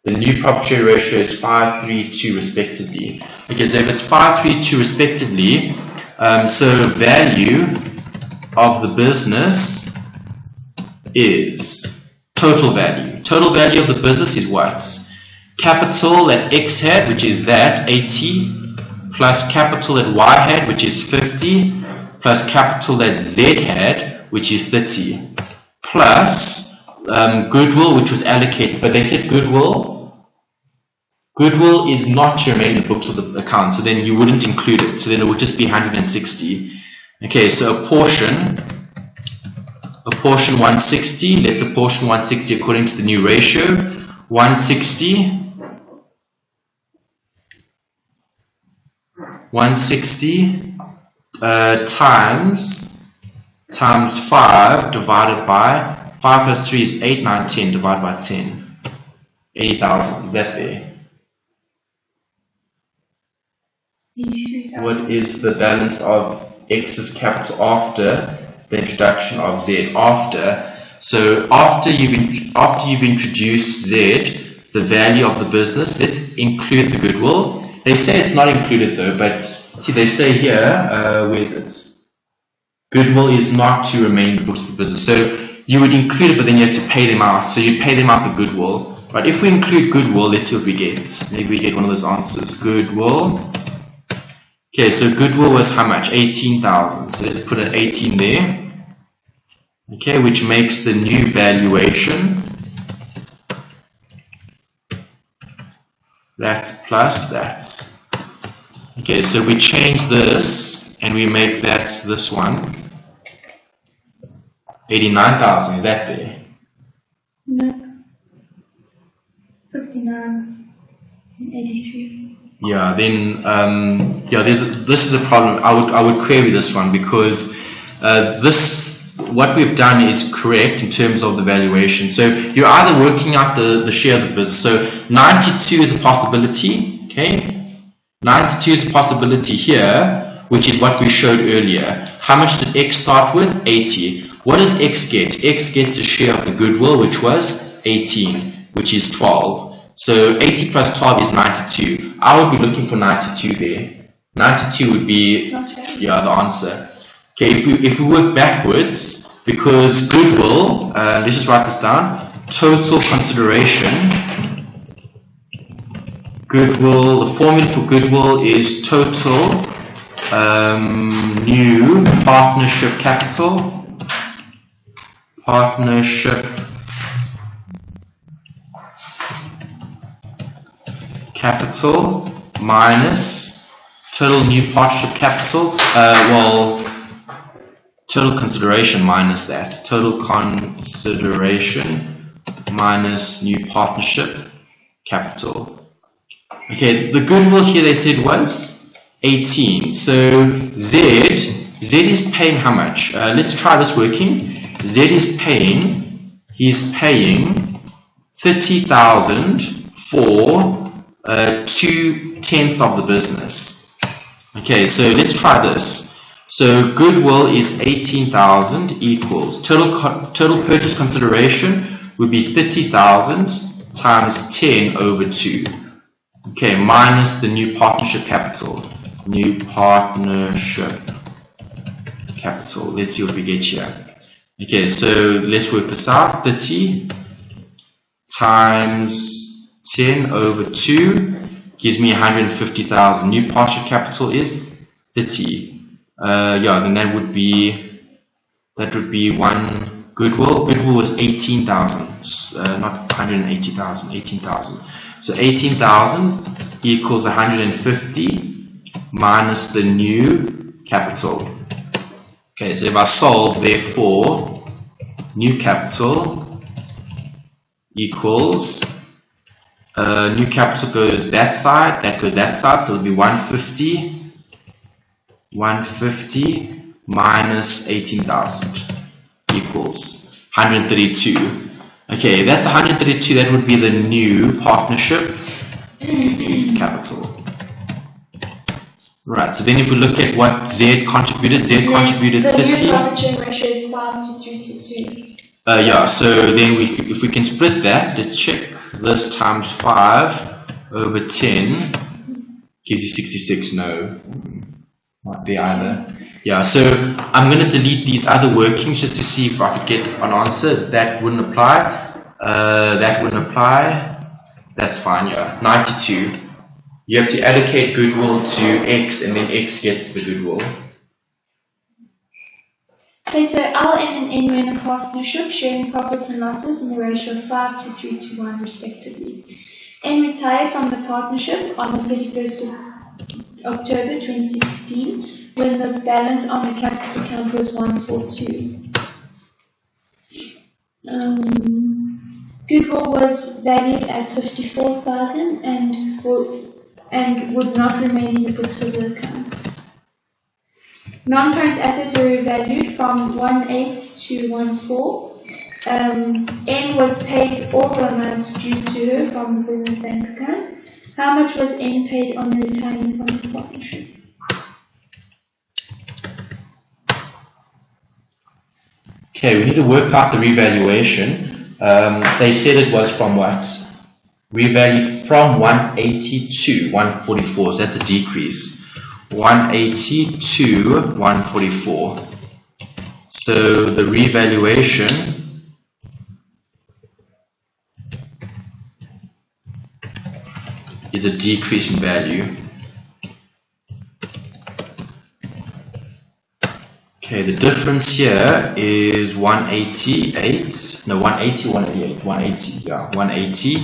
The new profit share ratio is 532 respectively. Okay, so if it's 532 respectively, so value of the business is total value. Total value of the business is what? Capital that X had, which is that 80, plus capital that Y had, which is 50, plus capital that Z had, which is 30, plus goodwill, which was allocated. But they said goodwill is not to remain in the books of the account, so then you wouldn't include it. So then it would just be 160. Okay, so a portion 160. Let's apportion 160 according to the new ratio. 160 times 5 divided by 5 plus 3 is 8, 9, 10 divided by 10. 80,000. Is that there? What is the balance of X's capital after the introduction of Z? After you've introduced Z, the value of the business, let's include the goodwill. They say it's not included though, but see, they say here, where is it? Goodwill is not to remain in the books of the business. So you would include it, but then you have to pay them out. So you pay them out the goodwill. But if we include goodwill, let's see what we get. Maybe we get one of those answers. Goodwill. Okay, so goodwill was how much? 18,000. So let's put an 18 there. Okay, which makes the new valuation that plus that. Okay, so we change this and we make that this one. 89,000, is that there? No. 59 and 83. Yeah, then this is the problem. I would query this one because what we've done is correct in terms of the valuation. So you're either working out the share of the business. So 92 is a possibility. Okay, 92 is a possibility here, which is what we showed earlier. How much did X start with? 80. What does X get? X gets a share of the goodwill, which was 18, which is 12. So 80 plus 12 is 92. I would be looking for 92 there. 92 would be the answer. Okay, if we work backwards, because goodwill, let's just write this down. Total consideration. Goodwill, the formula for goodwill is total new partnership capital. Partnership capital minus total new partnership capital. Total consideration minus that. Total consideration minus new partnership capital. Okay, the goodwill here they said was 18. So Z is paying how much? Let's try this working. Z is paying, he's paying 30,000 for 2/10 of the business. Okay, so let's try this. So goodwill is 18,000 equals total purchase consideration would be 30,000 times 10 over 2. Okay, minus the new partnership capital. New partnership capital. Let's see what we get here. Okay, so let's work this out. 30 times 10 over 2 gives me 150,000. New partnership capital is 30. Then that would be 1 goodwill was 18,000, not 180,000, 18,000. So 18,000 equals 150 minus the new capital. Okay, so if I solve, therefore, new capital equals, new capital goes that side, that goes that side, so it'll be 150 minus 18,000 equals 132. Okay, that's 132, that would be the new partnership capital. Right, so then if we look at what Z contributed, Z contributed 30. The new profit sharing ratio is 5 to 3 to 2. Yeah, so then if we can split that, let's check. This times 5 over 10 gives you 66. No, not be either. Yeah, so I'm going to delete these other workings just to see if I could get an answer. That wouldn't apply. That wouldn't apply. That's fine, yeah. 92. You have to allocate goodwill to X, and then X gets the goodwill. Okay, so L, M, and N were in a partnership, sharing profits and losses in the ratio of 5 to 3 to 1, respectively. N retired from the partnership on the 31st of October 2016, when the balance on the capital account was 142. Goodwill was valued at 54,000 and would not remain in the books of the accounts. Non-current assets were revalued from 18 to 14. N was paid all the amounts due to her from the business bank account. How much was N paid on retirement from the partnership? Okay, we need to work out the revaluation. They said it was from what? Revalued from 180 to 144, so that's a decrease. 180 to 144. So the revaluation is a decrease in value. Okay, the difference here is 188, no 180, 188, 180, yeah, 180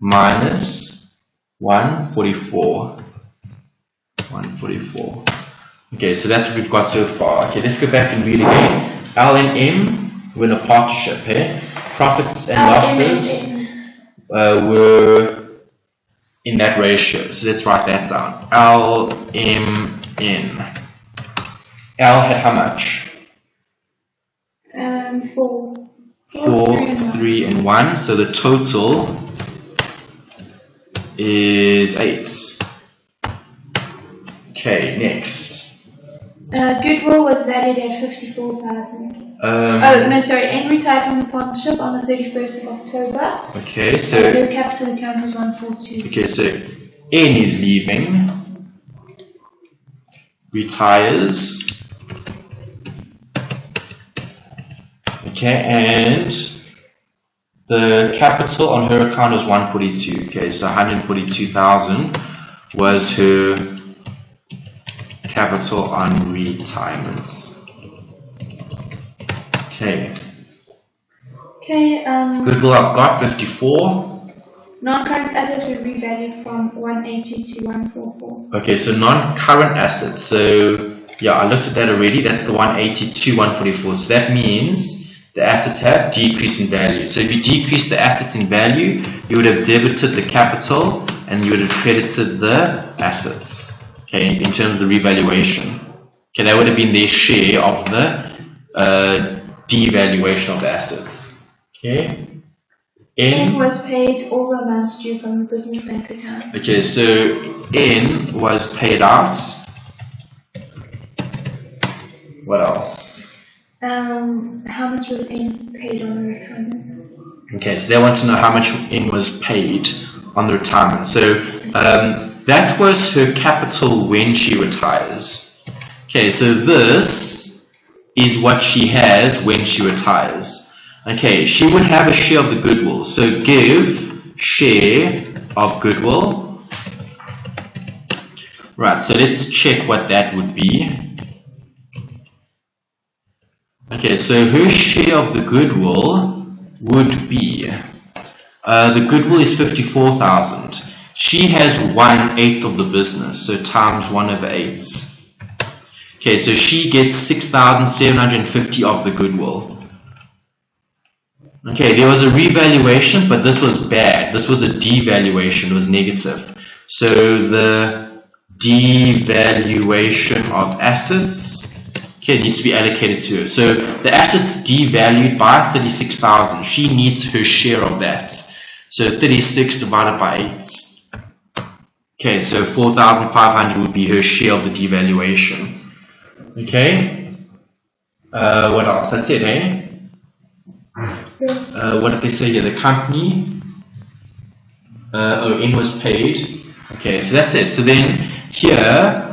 minus 144. 144. Okay, so that's what we've got so far. Okay, let's go back and read again. L and M were in a partnership here. Profits and losses were in that ratio. So let's write that down. L, M, N. L had how much? 4. 4, 3, and 1. So the total is 8. Okay, next. Goodwill was valued at 54,000. N retired from the partnership on the 31st of October. Okay, so the capital account was 142. Okay, so N is leaving, retires. Okay, and the capital on her account was 142. Okay, so 142,000 was her capital on retirement. Okay. Okay. Goodwill I've got 54. Non-current assets were revalued from 180 to 144. Okay, so non-current assets. So yeah, I looked at that already. That's the 180 to 144. So that means the assets have decreased in value. So if you decrease the assets in value, you would have debited the capital and you would have credited the assets. Okay, in terms of the revaluation. Okay, that would have been their share of the devaluation of the assets. Okay. N was paid all the amounts due from the business bank account. Okay, so N was paid out. What else? How much was N paid on the retirement? Okay, so they want to know how much N was paid on the retirement. So that was her capital when she retires. Okay, so this is what she has when she retires. Okay, she would have a share of the goodwill. So give share of goodwill. Right, so let's check what that would be. Okay, so her share of the goodwill would be, the goodwill is 54,000. She has 1/8 of the business, so times 1/8. Okay, so she gets 6,750 of the goodwill. Okay, there was a revaluation, but this was bad. This was a devaluation, it was negative. So the devaluation of assets, okay, needs to be allocated to her. So the assets devalued by 36,000. She needs her share of that. So 36 divided by 8. Okay, so 4,500 would be her share of the devaluation. Okay. What else? That's it, eh? What did they say here? The company, invoice paid. Okay, so that's it. So then here,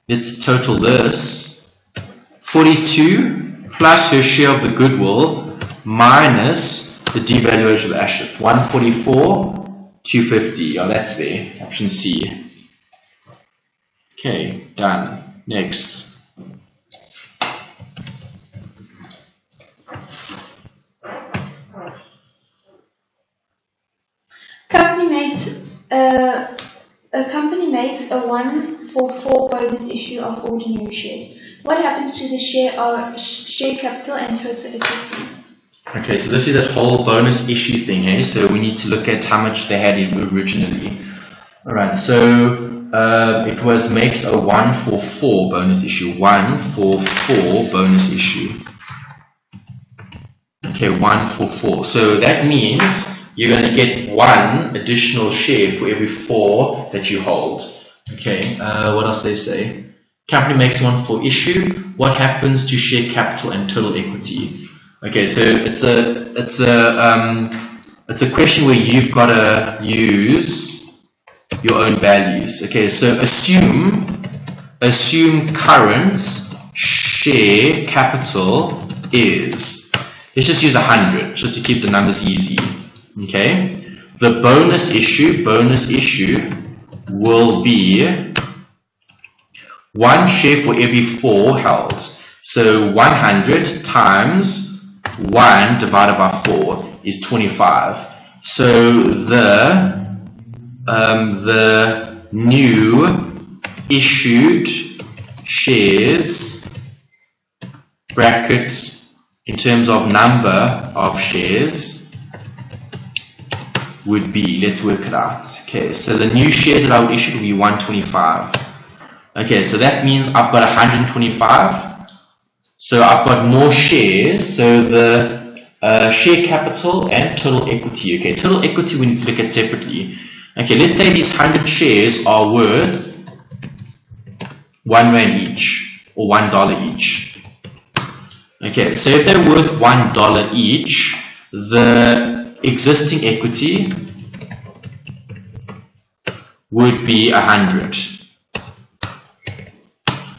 let's total this. 42 plus her share of the goodwill minus the devaluation of the assets. 144, 250. Oh, that's there. Option C. Okay, done. Next. A company makes a 1-for-4 bonus issue of ordinary shares. What happens to the share capital and total equity? Okay, so this is that whole bonus issue thing, eh? So we need to look at how much they had originally. Alright, so it makes a 1-for-4 bonus issue. 1-for-4 bonus issue. Okay, 1-for-4. So that means you're going to get 1 additional share for every 4 that you hold. Okay, what else they say? Company makes 1-for issue. What happens to share capital and total equity? Okay, so it's a question where you've got to use your own values. Okay, so assume current share capital is, let's just use 100 just to keep the numbers easy. Okay, the bonus issue will be 1 share for every 4 held. So 100 times 1 divided by 4 is 25. So the new issued shares brackets in terms of number of shares would be, let's work it out. Okay, so the new shares that I would issue would be 125. Okay, so that means I've got 125. So I've got more shares. So the share capital and total equity. Okay, total equity we need to look at separately. Okay, let's say these 100 shares are worth R1 each or $1 each. Okay, so if they're worth $1 each, the existing equity would be 100.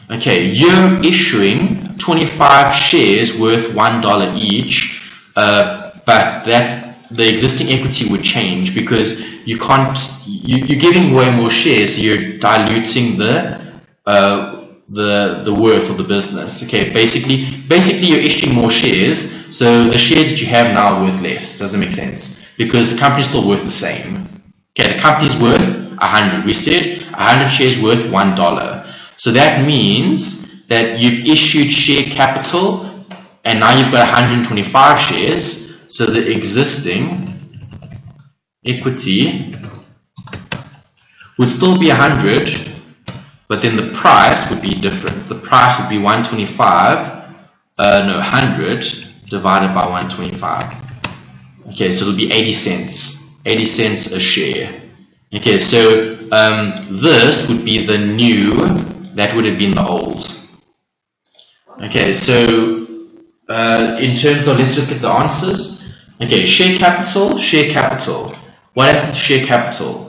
Okay, you're issuing 25 shares worth $1 each, but the existing equity would change because you can't. You're giving way more shares, so you're diluting the worth of the business. Okay, basically you're issuing more shares, so the shares that you have now are worth less. Doesn't make sense because the company's still worth the same. Okay, the company's worth 100. We said 100 shares worth $1. So that means that you've issued share capital and now you've got 125 shares. So the existing equity would still be 100, but then the price would be different. The price would be 100 divided by 125. Okay, so it'll be 80 cents. 80 cents a share. Okay, so this would be the new, that would have been the old. Okay, so in terms of, let's look at the answers. Okay, share capital. What happened to share capital?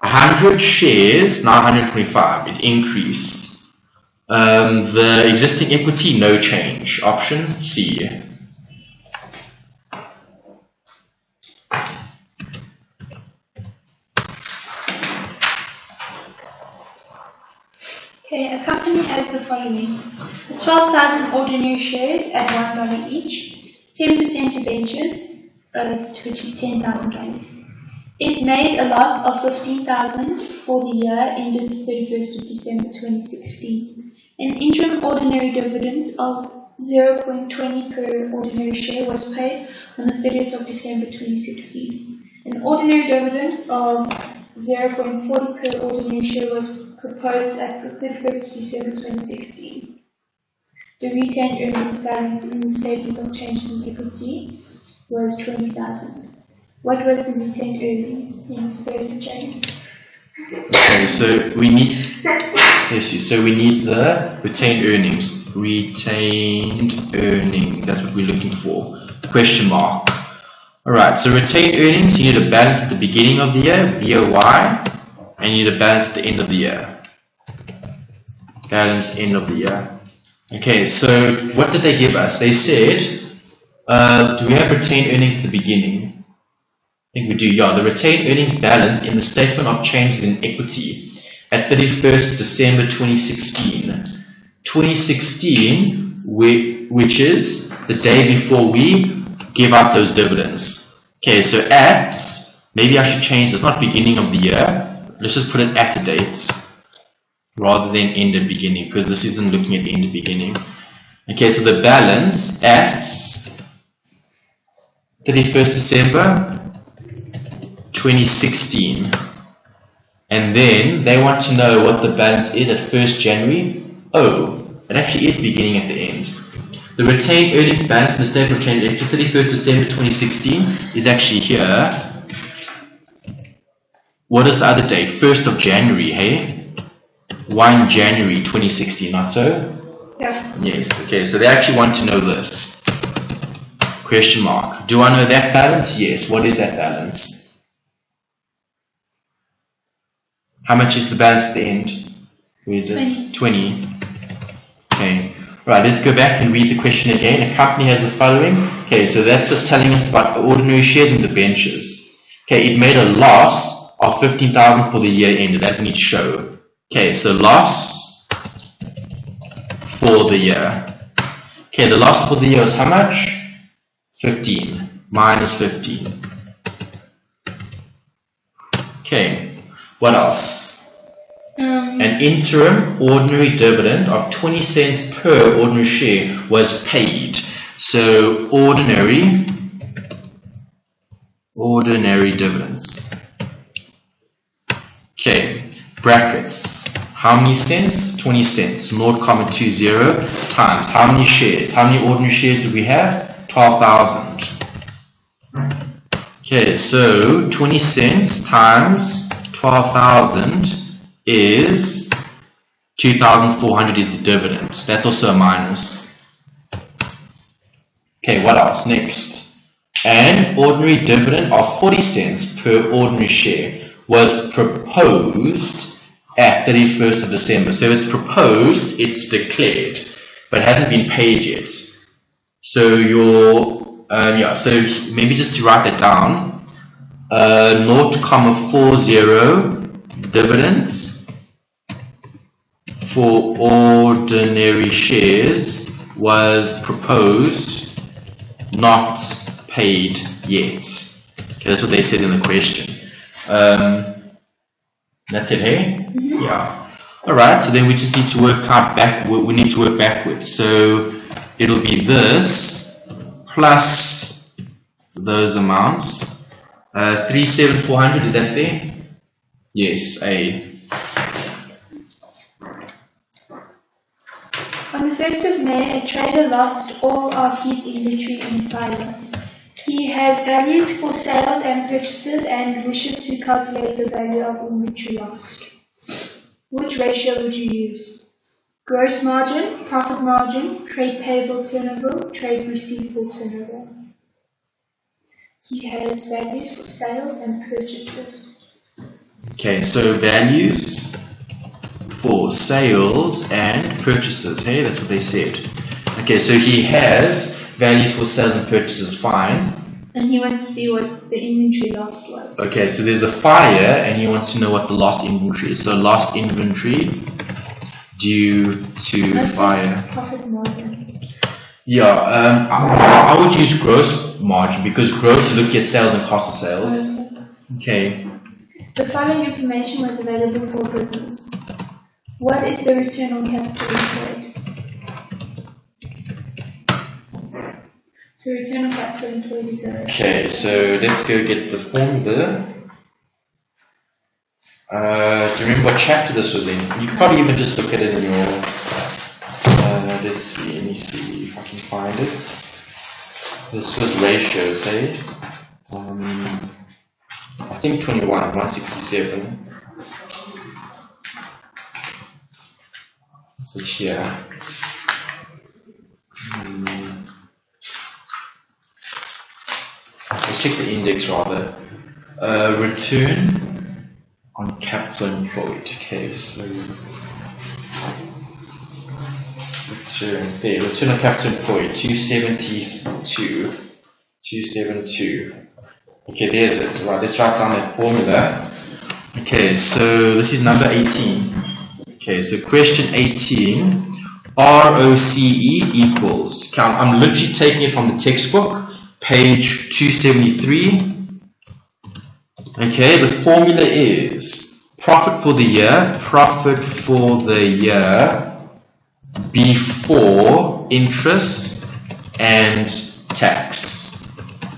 100 shares, now 125, it increased. The existing equity, no change. Option C. Okay, a company has the following: 12,000 ordinary shares at $1 each, 10% debentures, which is 10,000 rand. It made a loss of 15,000 for the year ended 31st of December 2016. An interim ordinary dividend of 0.20 per ordinary share was paid on the 30th of December 2016. An ordinary dividend of 0.40 per ordinary share was proposed at the 31st of December 2016. The retained earnings balance in the statement of changes in equity was 20,000. What was the retained earnings in the 1st of January? Okay, so we need the retained earnings. Retained earnings, that's what we're looking for. Question mark. Alright, so retained earnings, you need a balance at the beginning of the year, BOY, and you need a balance at the end of the year. Balance end of the year. Okay, so what did they give us? They said, do we have retained earnings at the beginning? I think we do, yeah. The retained earnings balance in the statement of changes in equity at 31st December 2016. 2016, which is the day before we give out those dividends. Okay, so at, maybe I should change this, not beginning of the year. Let's just put it at a date rather than end of beginning, because this isn't looking at the end of beginning. Okay, so the balance at 31st December 2016, and then they want to know what the balance is at 1st January. Oh, it actually is beginning at the end. The retained earnings balance in the statement of change after 31st December 2016 is actually here. What is the other date? 1st of January, hey? 1 January 2016, not so? Yeah. Yes, okay, so they actually want to know this. Question mark. Do I know that balance? Yes. What is that balance? How much is the balance at the end? Where is it? 20. Okay. Right, let's go back and read the question again. A company has the following. Okay, so that's just telling us about ordinary shares and debentures. Okay, it made a loss of 15,000 for the year ended. That we need to show. Okay, so loss for the year. Okay, the loss for the year is how much? 15 minus 15. Okay. What else? An interim ordinary dividend of 20 cents per ordinary share was paid. So ordinary dividends. Okay, brackets. How many cents? 20 cents. 0.20 times. How many shares? How many ordinary shares do we have? 12,000. Okay, so 20 cents times 12,000 is 2,400 is the dividend. That's also a minus. Okay, what else? Next. An ordinary dividend of 40 cents per ordinary share was proposed at 31st of December. So it's proposed, it's declared, but it hasn't been paid yet. So so maybe just to write that down. 0.40 dividends for ordinary shares was proposed, not paid yet. Okay, that's what they said in the question. That's it, hey? Mm-hmm. Yeah. Alright, so then we just need to work backwards. So it'll be this plus those amounts. 3,740, is that there? Yes, A. On the 1st of May, a trader lost all of his inventory in fire. He has values for sales and purchases and wishes to calculate the value of inventory lost. Which ratio would you use? Gross margin, profit margin, trade payable turnover, trade receivable turnover. He has values for sales and purchases. Okay, so values for sales and purchases. Hey, that's what they said. Okay, so he has values for sales and purchases, fine. And he wants to see what the inventory lost was. Okay, so there's a fire and he wants to know what the lost inventory is. So lost inventory due to fire. Profit margin. Yeah, I would use gross margin because gross you look at sales and cost of sales. Okay. The following information was available for business. What is the return on capital employed? So return on capital employed is 0. Okay, so let's go get the formula. Do you remember what chapter this was in? You could probably even just look at it in your. Let's see. Let me see if I can find it. This was ratios, hey? I think 21, 167. So here. Let's check the index rather. Return on capital employed. Okay, so return on capital employed 272. Okay, there's it. Right, let's write down that formula. Okay, so this is number 18. Okay, so question 18, ROCE equals, I'm literally taking it from the textbook, page 273. Okay, the formula is profit for the year before interest and tax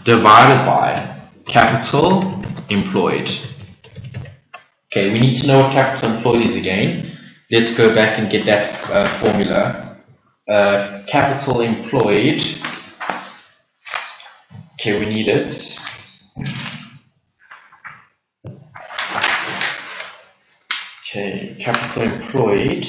divided by capital employed. Okay, we need to know what capital employed is again. Let's go back and get that formula. Capital employed. Okay, we need it. Okay, capital employed.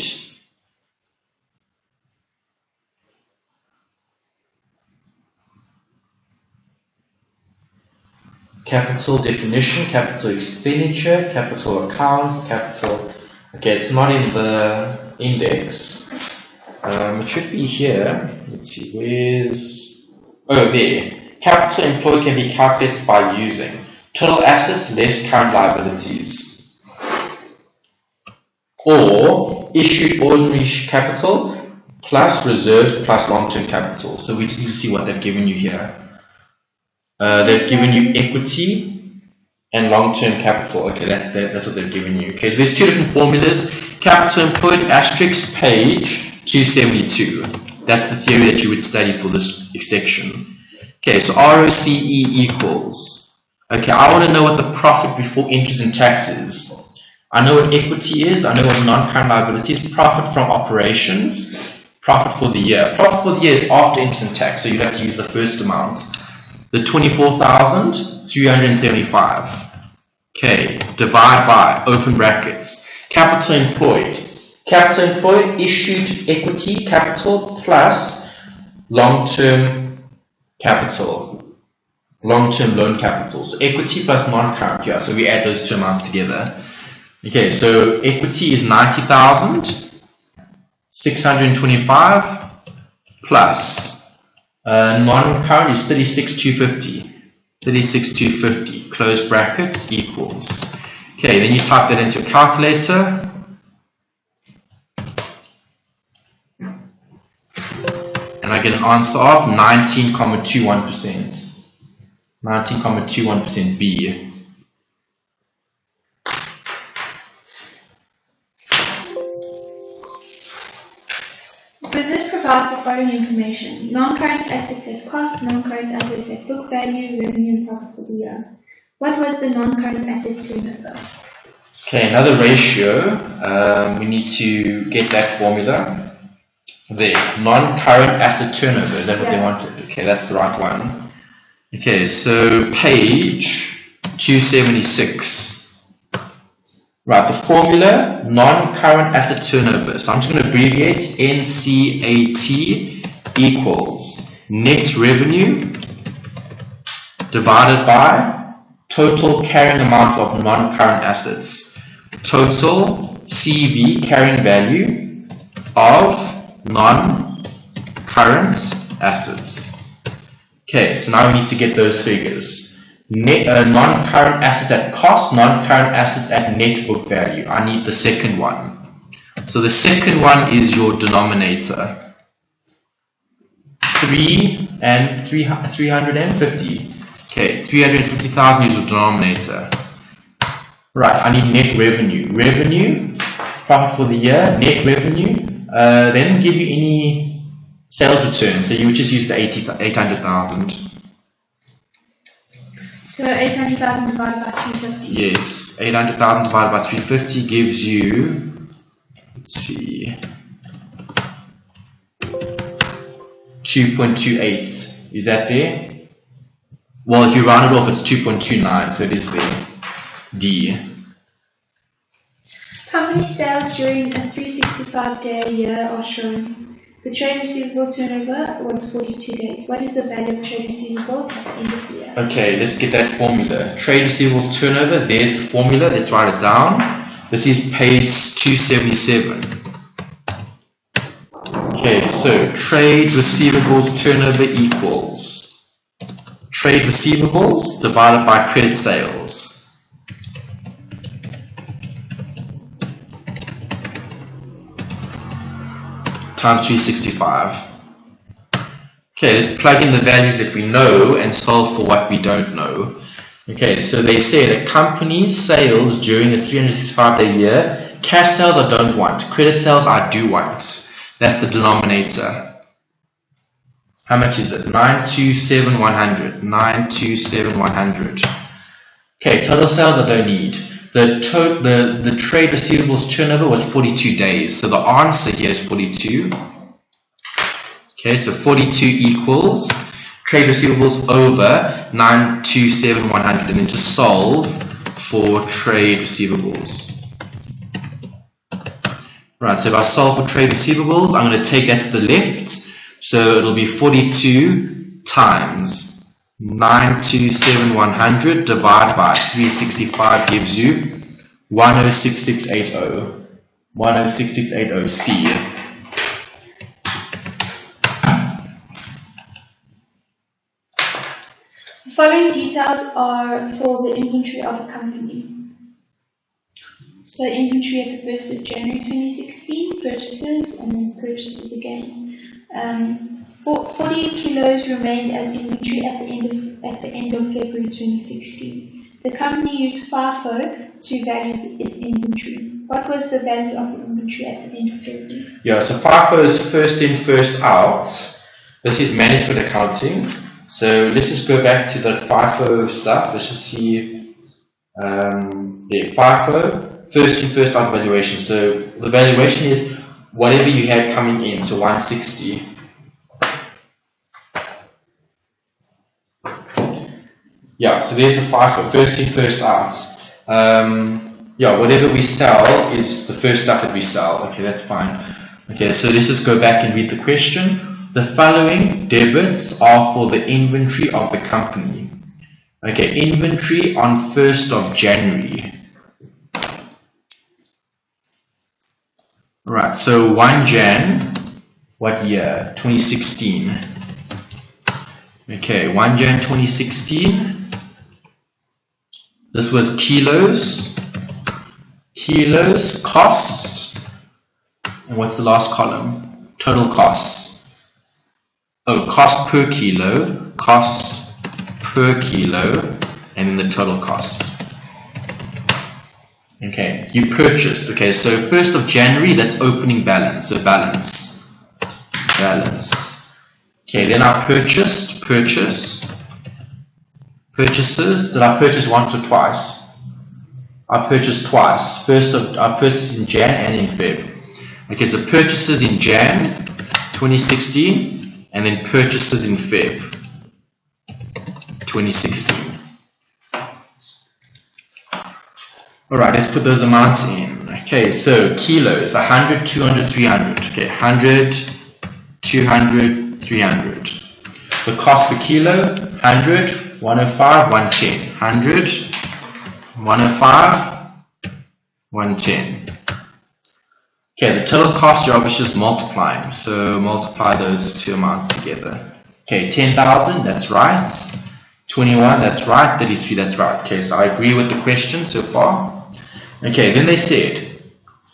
Capital definition, capital expenditure, capital accounts, capital. Okay, it's not in the index. It should be here. Let's see, where's. Oh, there. Capital employed can be calculated by using total assets less current liabilities, or issued ordinary capital plus reserves plus long-term capital. So we just need to see what they've given you here. They've given you equity and long-term capital. Okay, that's what they've given you. Okay, so there's two different formulas. Capital employed asterisk page 272. That's the theory that you would study for this section. Okay, so ROCE equals. Okay, I want to know what the profit before interest and tax is. I know what equity is. I know what non-current liability is. Profit from operations. Profit for the year. Profit for the year is after interest and tax, so you'd have to use the first amount. The 24,375. Okay, divide by, open brackets. Capital employed. Capital employed, issued equity capital plus long-term capital. Long-term loan capital. So equity plus non-current here. So we add those two amounts together. Okay, so equity is 90,625 plus non-current is 36,250. 36,250, close brackets, equals. Okay, then you type that into a calculator. And I get an answer of 19,21%. 19,21% B. Business provides the following information: non-current assets at cost, non-current assets at book value, revenue and profit for the year. What was the non-current asset turnover? Okay, another ratio. We need to get that formula. There, non-current asset turnover. Is that what they wanted? Okay, that's the right one. Okay, so page 276. Right, the formula, non-current asset turnover. So I'm just going to abbreviate NCAT equals net revenue divided by total carrying amount of non-current assets. Total CV carrying value of non-current assets. Okay, so now we need to get those figures. Non-current assets at cost, non-current assets at net book value. I need the second one. So the second one is your denominator. 3 and 350. Okay, 350,000 is your denominator. Right, I need net revenue. Revenue, profit for the year, net revenue. They didn't give you any sales return, so you would just use the 800,000. So 800,000 divided by 350. Yes, 800,000 divided by 350 gives you, let's see, 2.28. Is that there? Well, if you round it off, it's 2.29, so it is there. D. Company sales during a 365-day year are shown. The trade receivable turnover was 42 days. What is the value of trade receivables at the end of the year? Okay, let's get that formula. Trade receivables turnover, there's the formula. Let's write it down. This is page 277. Okay, so trade receivables turnover equals trade receivables divided by credit sales. Times 365. Okay, let's plug in the values that we know and solve for what we don't know. Okay, so they say that company's sales during a 365-day year, cash sales I don't want, credit sales I do want. That's the denominator. How much is it? 927,100. 927,100. Okay, total sales I don't need. The trade receivables turnover was 42 days. So the answer here is 42. Okay, so 42 equals trade receivables over 927,100. And then to solve for trade receivables. Right, so if I solve for trade receivables, I'm going to take that to the left. So it'll be 42 times 927,100 divided by 365 gives you 106680. 106680C. The following details are for the inventory of a company. So inventory at the 1st of January 2016, purchases, and then purchases again. 40 kilos remained as inventory at the end of February 2016. The company used FIFO to value its inventory. What was the value of the inventory at the end of February? Yeah, so FIFO is first in, first out. This is management accounting. So let's just go back to the FIFO stuff. Let's just see. FIFO, first in, first out valuation. So the valuation is whatever you had coming in, so 160. Yeah, so there's the FIFO, first in, first out. Yeah, whatever we sell is the first stuff that we sell. Okay, that's fine. Okay, so let's just go back and read the question. The following debits are for the inventory of the company. Okay, inventory on 1st of January. Right, so 1 Jan, what year? 2016. Okay, 1 Jan 2016. This was kilos. Kilos, cost. And what's the last column? Total cost. Oh, cost per kilo. Cost per kilo. And then the total cost. Okay, you purchased. Okay, so 1st of January, that's opening balance. So balance. Okay, then I purchased. Purchases. Did I purchase once or twice? I purchased twice. I purchased in Jan and in Feb. Okay, so purchases in Jan 2016 and then purchases in Feb 2016. Alright, let's put those amounts in. Okay, so kilos, 100, 200, 300. Okay, 100, 200, 300. The cost per kilo, 100, 105, 110. 100, 105, 110. Okay, the total cost you're obviously just multiplying. So multiply those two amounts together. Okay, 10,000, that's right. 21, that's right. 33, that's right. Okay, so I agree with the question so far. Okay, then they said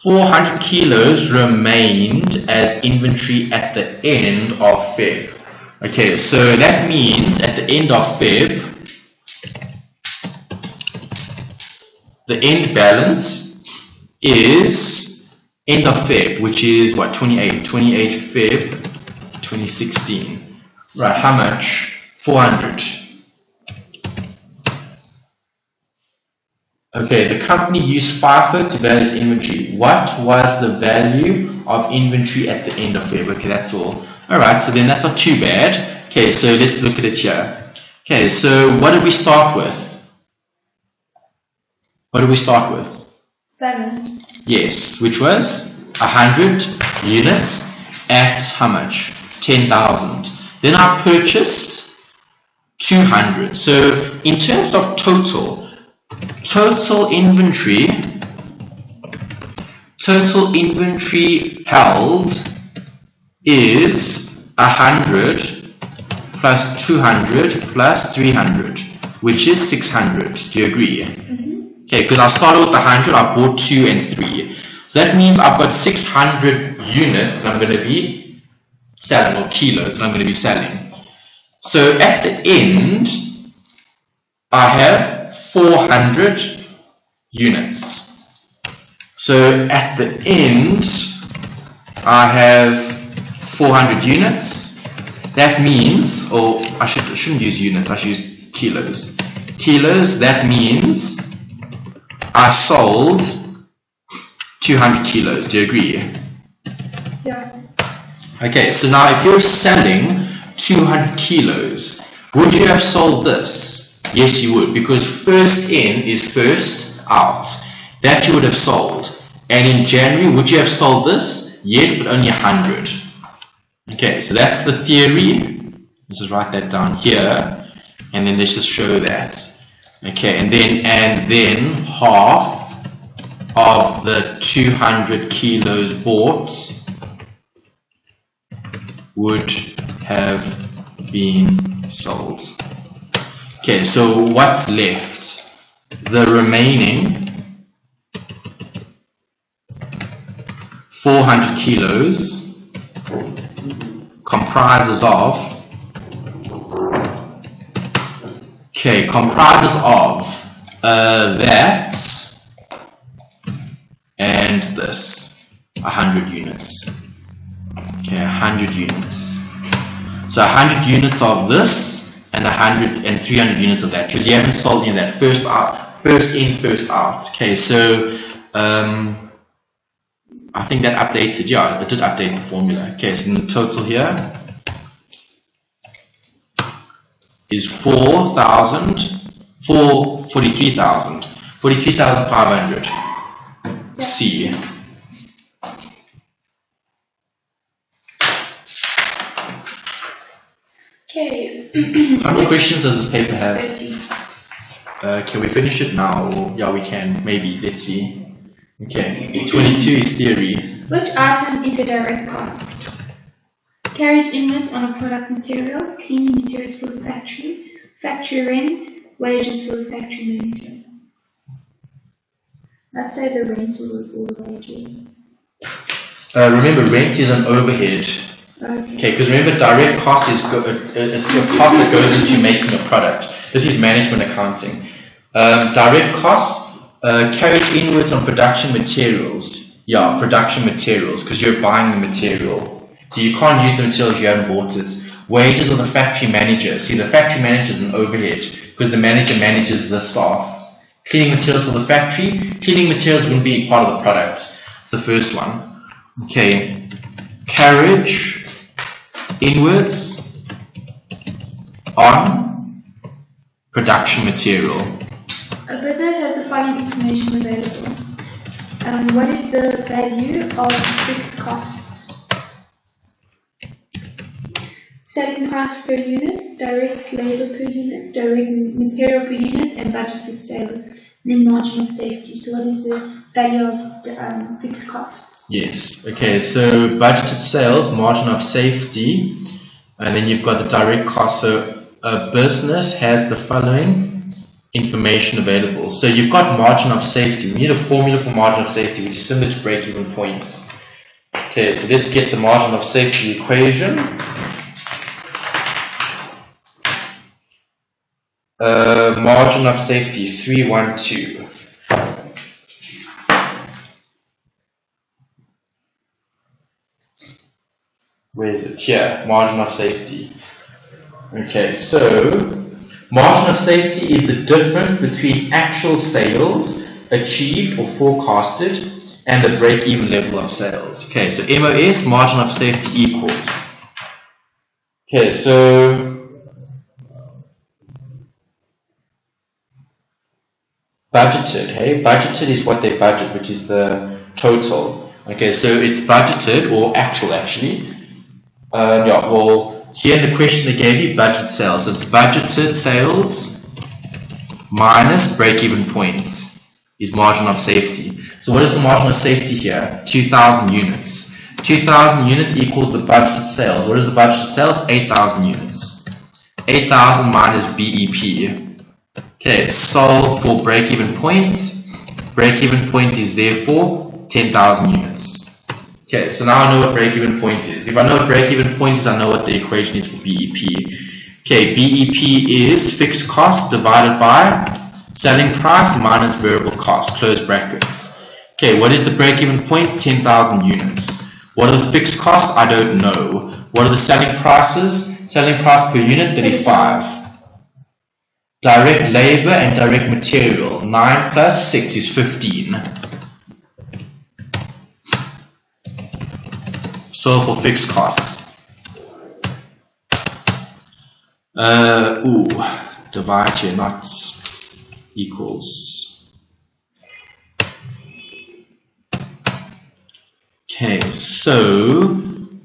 400 kilos remained as inventory at the end of Feb. Okay, so that means at the end of Feb, the end balance is end of Feb, which is what, 28 Feb 2016. Right, how much? 400. Okay, the company used FIFO to value its inventory. What was the value of inventory at the end of Feb? Okay, that's all. Alright, so then that's not too bad. Okay, so let's look at it here. Okay, so what did we start with? What did we start with? Balance. Yes, which was 100 units at how much? 10,000. Then I purchased 200. So in terms of total inventory held is 100 plus 200 plus 300, which is 600. Do you agree? Okay, because I started with 100, I bought 2 and 3. So that means I've got 600 units that I'm going to be selling, or kilos that I'm going to be selling. So at the end, I have 400 units. So at the end, I have 400 units. That means, or I shouldn't use units, I should use kilos. Kilos, that means I sold 200 kilos. Do you agree? Yeah. Okay, so now if you're selling 200 kilos, would you have sold this? Yes, you would, because first in is first out. That you would have sold. And in January, would you have sold this? Yes, but only 100. Okay, so that's the theory. Let's just write that down here, and then let's just show that. Okay, and then half of the 200 kilos bought would have been sold. Okay, so what's left? The remaining 400 kilos comprises of that and this 100 units. Okay, 100 units. So 100 units of this and 100 and 300 units of that, because you haven't sold any of that. First out, first in, first out. Okay, so I think that updated. Yeah, it did update the formula. Okay, so the total here is 43,500. C. Okay. How many questions does this paper have? 30. Can we finish it now? Or, yeah, we can. Maybe. Let's see. Okay. 22 is theory. Which item is a direct cost? Carriage inwards on a product material, cleaning materials for the factory rent, wages for the factory manager. Let's say the rent or the wages. Remember, rent is an overhead. Okay, because remember, direct cost is it's your cost that goes into making a product. This is management accounting. Direct costs, carriage inwards on production materials. Yeah, production materials, because you're buying the material. So you can't use the material if you haven't bought it. Wages of the factory manager. See, the factory manager is an overhead because the manager manages the staff. Cleaning materials for the factory. Cleaning materials wouldn't be part of the product. It's the first one. Okay. Carriage inwards on production material. A business has the following information available. What is the value of fixed costs? Selling price per unit, direct labor per unit, direct material per unit, and budgeted sales, and then margin of safety. So what is the value of fixed costs? Yes, okay, so budgeted sales, margin of safety, and then you've got the direct cost. So a business has the following information available. So you've got margin of safety. We need a formula for margin of safety, which is similar to break-even points. Okay, so let's get the margin of safety equation. Margin of safety 312. Where is it? Here, margin of safety. Okay, so margin of safety is the difference between actual sales achieved or forecasted and the break-even level of sales. Okay, so MOS, margin of safety equals. Okay, so budgeted, hey? Budgeted is what they budget, which is the total. Okay, so it's budgeted, or actual actually. Yeah, well, here in the question they gave you budget sales. So it's budgeted sales minus break-even point is margin of safety. So what is the margin of safety here? 2,000 units. 2,000 units equals the budgeted sales. What is the budgeted sales? 8,000 units. 8,000 minus BEP. Okay, solve for break-even point. Break-even point is therefore 10,000 units. Okay, so now I know what break-even point is. If I know what break-even point is, I know what the equation is for BEP. Okay, BEP is fixed cost divided by selling price minus variable cost, close brackets. Okay, what is the break-even point? 10,000 units. What are the fixed costs? I don't know. What are the selling prices? Selling price per unit, 35. Direct labor and direct material, 9 plus 6 is 15. Solve for fixed costs. Divide here, not equals. Okay, so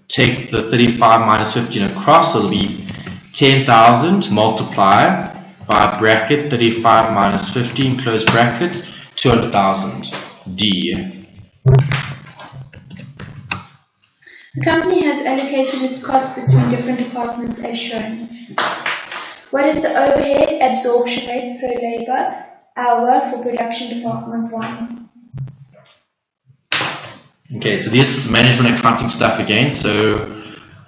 take the 35 minus 15 across, so it'll be 10,000 multiply by bracket 35 minus 15 close bracket 200,000 D. The company has allocated its costs between different departments as shown. What is the overhead absorption rate per labor hour for production department 1? Okay, so this is management accounting stuff again, so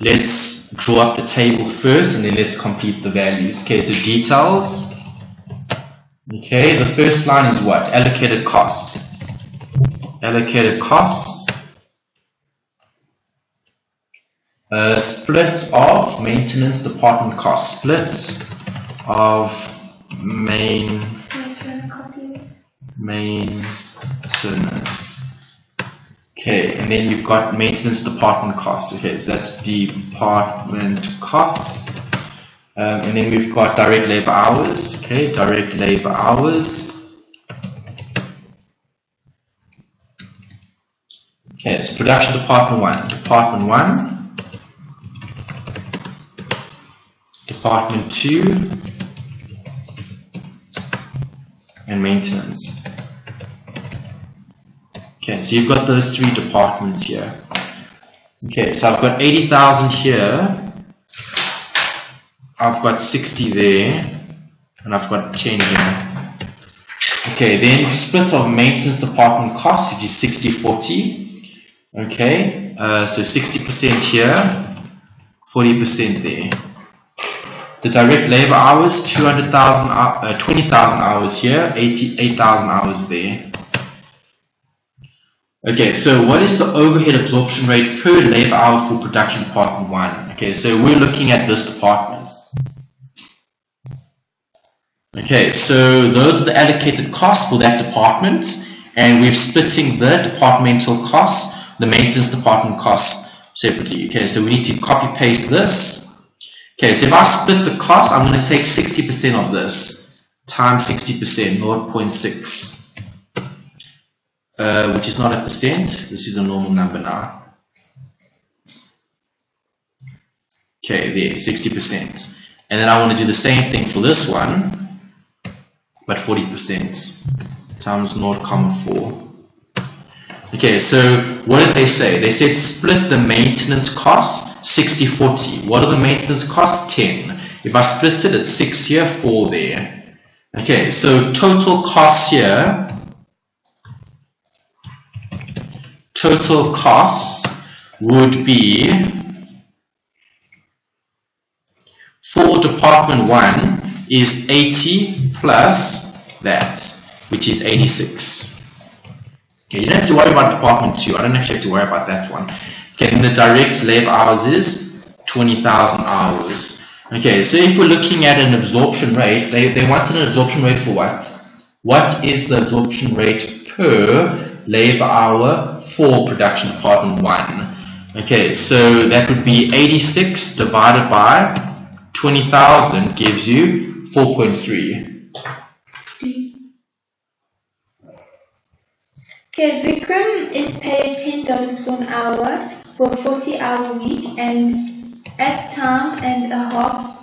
let's draw up the table first and then let's complete the values. Okay, so details. Okay, the first line is what? Allocated costs. Allocated costs. Split of maintenance department costs. Split of maintenance. Okay, and then you've got maintenance department costs. Okay, so that's department costs. And then we've got direct labor hours. Okay, direct labor hours. Okay, so production department 1. Department 1. Department 2 and maintenance. Okay, so you've got those three departments here. Okay, so I've got 80,000 here, I've got 60 there, and I've got 10 here. Okay, then split of maintenance department costs, which is 60-40. Okay, so 60% here, 40% there. The direct labor hours, 20,000 hours here, 8,000 hours there. Okay, so what is the overhead absorption rate per labor hour for production department 1? Okay, so we're looking at this department. Okay, so those are the allocated costs for that department, and we're splitting the departmental costs, the maintenance department costs separately. Okay, so we need to copy paste this. Okay, so if I split the cost, I'm going to take 60% of this times 60%, 0.6, which is not a percent. This is a normal number now. Okay, there, 60%. And then I want to do the same thing for this one, but 40% times 0.4. Okay, so what did they say? They said split the maintenance costs 60-40. What are the maintenance costs? 10. If I split it, it's 6 here, 4 there. Okay, so total costs here, total costs would be for department 1 is 80 plus that, which is 86. Okay, you don't have to worry about department 2. I don't actually have to worry about that one. Okay, and the direct labor hours is 20,000 hours. Okay, so if we're looking at an absorption rate, they wanted an absorption rate for what? What is the absorption rate per labor hour for production department 1? Okay, so that would be 86 divided by 20,000 gives you 4.3. Okay, Vikram is paid $10 for an hour for a 40-hour week and at time and a half.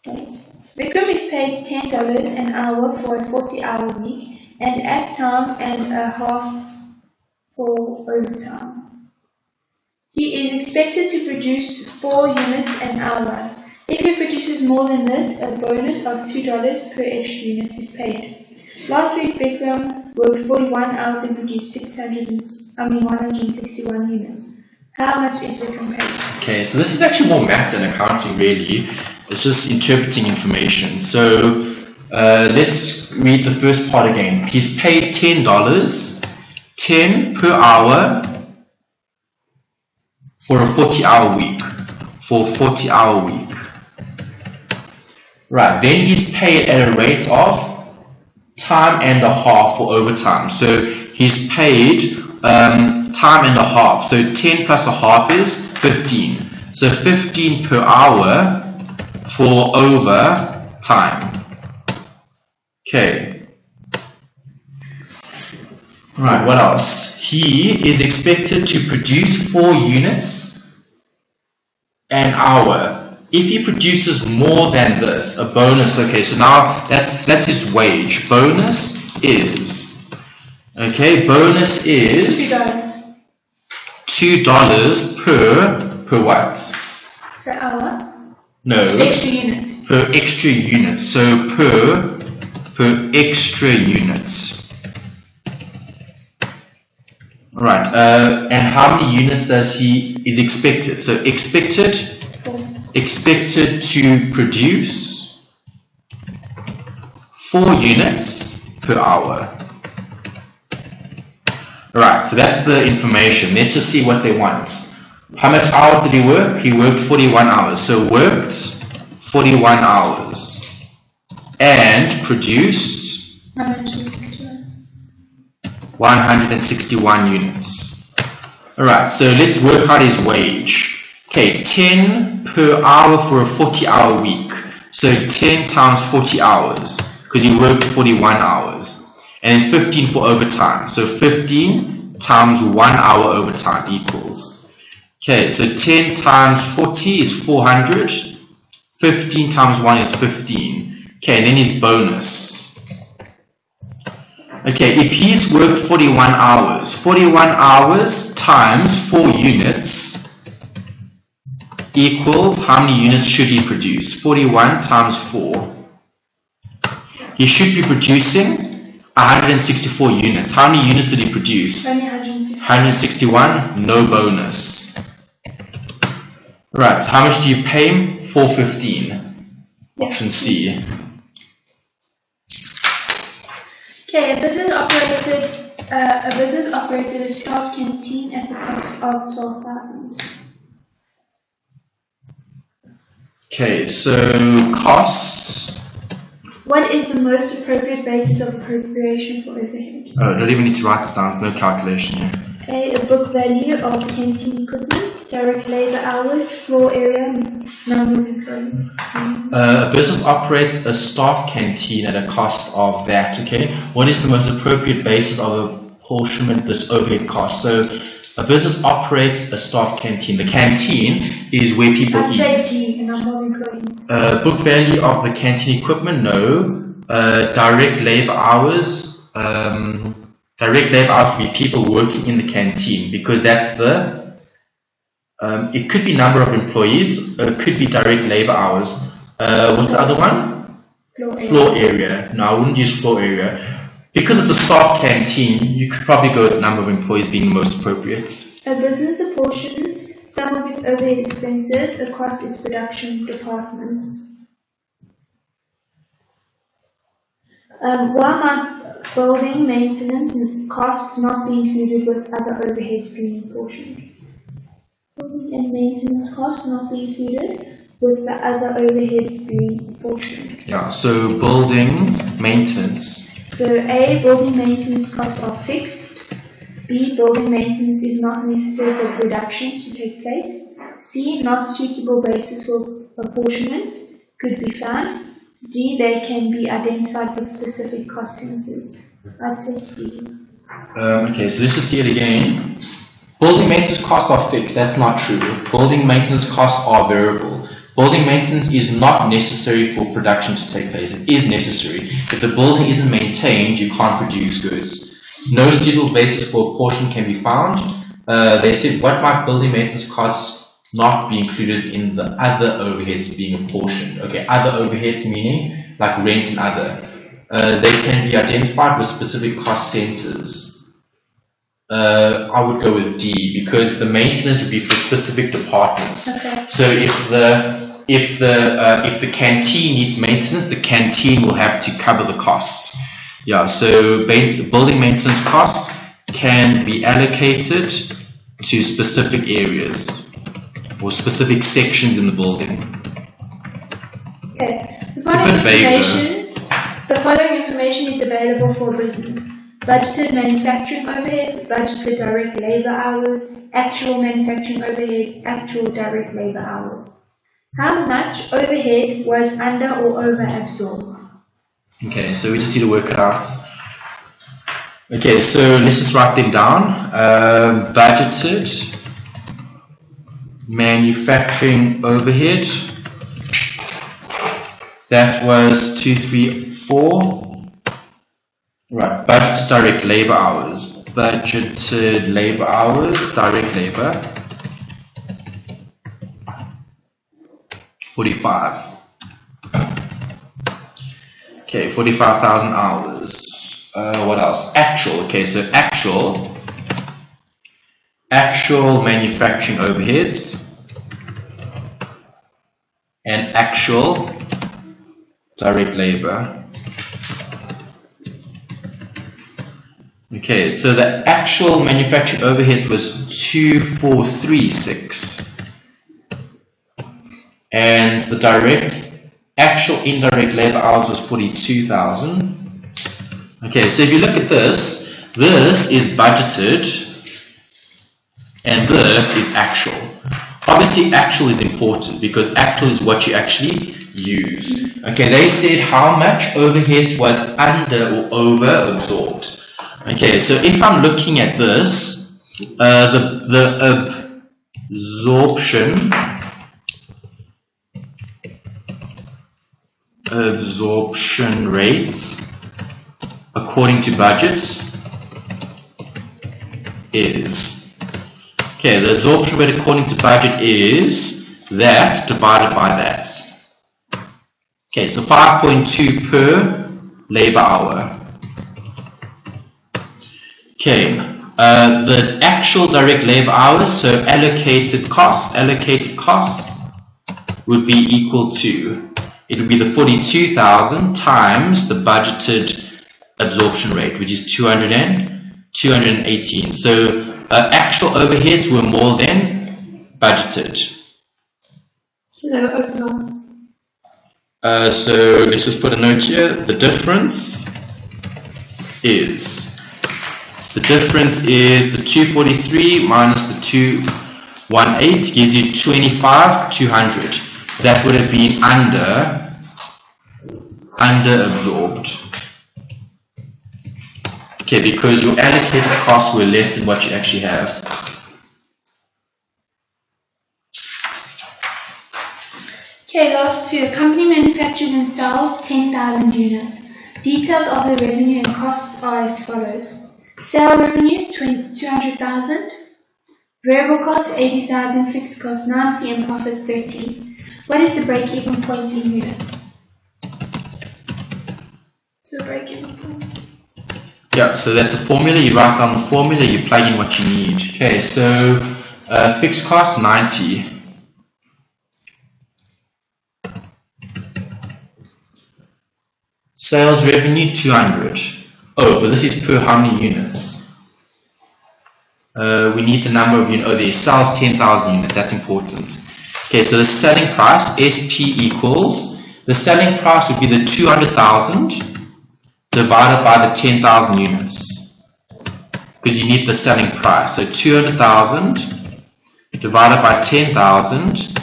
Wait. Vikram is paid $10 an hour for a 40-hour week and at time and a half for overtime. He is expected to produce 4 units an hour. If he produces more than this, a bonus of $2 per extra unit is paid. Last week, Vikram worked 41 hours and produced 161 units. How much is Vikram paid? Okay, so this is actually more maths than accounting, really. It's just interpreting information. So let's read the first part again. He's paid $10, 10 per hour for a 40-hour week. For a 40-hour week. Right, then he's paid at a rate of time and a half for overtime. So he's paid time and a half. So 10 plus a half is 15. So 15 per hour for overtime. Okay. Right, what else? He is expected to produce 4 units an hour. If he produces more than this, a bonus, okay, so now that's his wage. Bonus is, okay, bonus is $2 per what? Per hour? No. Extra unit. Per extra unit. So per extra unit. Right, and how many units is expected? So expected to produce 4 units per hour. Right, so that's the information. Let's just see what they want. How much hours did he work? He worked 41 hours. So worked 41 hours and produced 161 units. Alright, so let's work out his wage. Okay, 10 per hour for a 40-hour week. So 10 times 40 hours, because he worked 41 hours. And then 15 for overtime. So 15 times 1 hour overtime equals. Okay, so 10 times 40 is 400. 15 times 1 is 15. Okay, and then his bonus. Okay, if he's worked 41 hours times 4 units equals how many units should he produce? 41 times 4. He should be producing 164 units. How many units did he produce? 161. No bonus. Right, so how much do you pay him? 415. Option C. Okay, a business operated a staff canteen at the cost of 12,000. Okay, so costs. What is the most appropriate basis of appropriation for overhead? Oh, don't even need to write this down. There's no calculation here. A book value of canteen equipment, direct labor hours, floor area, number of employees. A business operates a staff canteen at a cost of that, okay? What is the most appropriate basis of apportionment this overhead cost? So a business operates a staff canteen. The canteen is where people eat. G, number of employees. Book value of the canteen equipment, no. Direct labor hours. Direct labor hours would be people working in the canteen, because that's the, it could be number of employees, it could be direct labor hours. What's the other one? Floor area. No, I wouldn't use floor area. Because it's a staff canteen, you could probably go with the number of employees being the most appropriate. A business apportions some of its overhead expenses across its production departments. Why might building maintenance costs not be included with other overheads being apportioned? Building and maintenance costs not be included with the other overheads being apportioned. Yeah, so building maintenance. So A, building maintenance costs are fixed. B, building maintenance is not necessary for production to take place. C, not suitable basis for apportionment could be found. D, they can be identified with specific cost centers. I'd say C. Okay, so let's just see it again. Building maintenance costs are fixed. That's not true. Building maintenance costs are variable. Building maintenance is not necessary for production to take place. It is necessary. If the building isn't maintained, you can't produce goods. No suitable basis for apportion can be found. They said, what might building maintenance costs not be included in the other overheads being apportioned? Okay, other overheads meaning like rent and other. They can be identified with specific cost centers. I would go with D because the maintenance would be for specific departments. Okay. So if the canteen needs maintenance, the canteen will have to cover the cost. Yeah. So building maintenance costs can be allocated to specific areas or specific sections in the building. Okay. The following information is available for business. Budgeted manufacturing overheads, budgeted direct labor hours, actual manufacturing overheads, actual direct labor hours. How much overhead was under or over absorbed? Okay, so we just need to work it out. Okay, so let's just write them down. Budgeted manufacturing overhead. That was 234. Right, budgeted direct labor hours. Budgeted labor hours, direct labor. 45. Okay, 45,000 hours. What else? Actual. Okay, so actual manufacturing overheads and actual direct labor. Okay, so the actual manufacturing overheads was 2436. And the actual indirect labor hours was 42,000. Okay, so if you look at this is budgeted and this is actual. Obviously actual is important because actual is what you actually use. Okay, they said how much overheads was under or over absorbed. Okay, so if I'm looking at this, the absorption rate according to budget is, okay, the absorption rate according to budget is that divided by that. Okay, so 5.2 per labor hour. Okay, the actual direct labor hours, so allocated costs would be equal to, it would be the 42,000 times the budgeted absorption rate, which is 218. So actual overheads were more than budgeted. So they were over. So let's just put a note here. The difference is the 243 minus the 218 gives you 25,200. That would have been under absorbed. Okay, because your allocated costs were less than what you actually have. Okay, last two. A company manufactures and sells 10,000 units. Details of the revenue and costs are as follows. Sale revenue 200,000. Variable costs 80,000. Fixed costs 90 and profit 30. What is the break-even point in units? So break-even point. Yeah, so that's a formula. You write down the formula, you plug in what you need. Okay, so fixed cost 90. Sales revenue 200. Oh, but this is per how many units? We need the number of units. Oh, there, sales 10,000 units. That's important. Okay, so the selling price, SP equals, the selling price would be the 200,000 divided by the 10,000 units. Because you need the selling price. So 200,000 divided by 10,000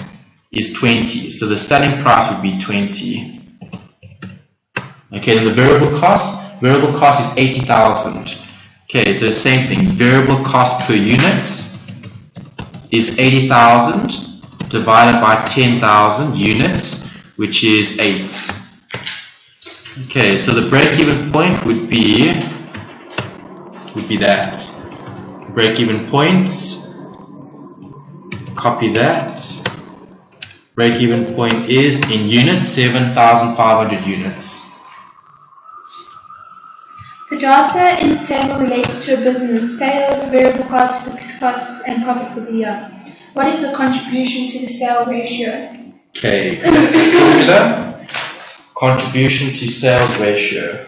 is 20. So the selling price would be 20. Okay, then the variable cost is 80,000. Okay, so same thing, variable cost per unit is 80,000 divided by 10,000 units, which is 8. Okay, so the break-even point would be that. Break-even point, copy that. Break-even point is in units, 7,500 units. The data in the table relates to a business, sales, variable costs, fixed costs, and profit for the year. What is the contribution to the sale ratio? Okay, that's a formula. Contribution to sales ratio.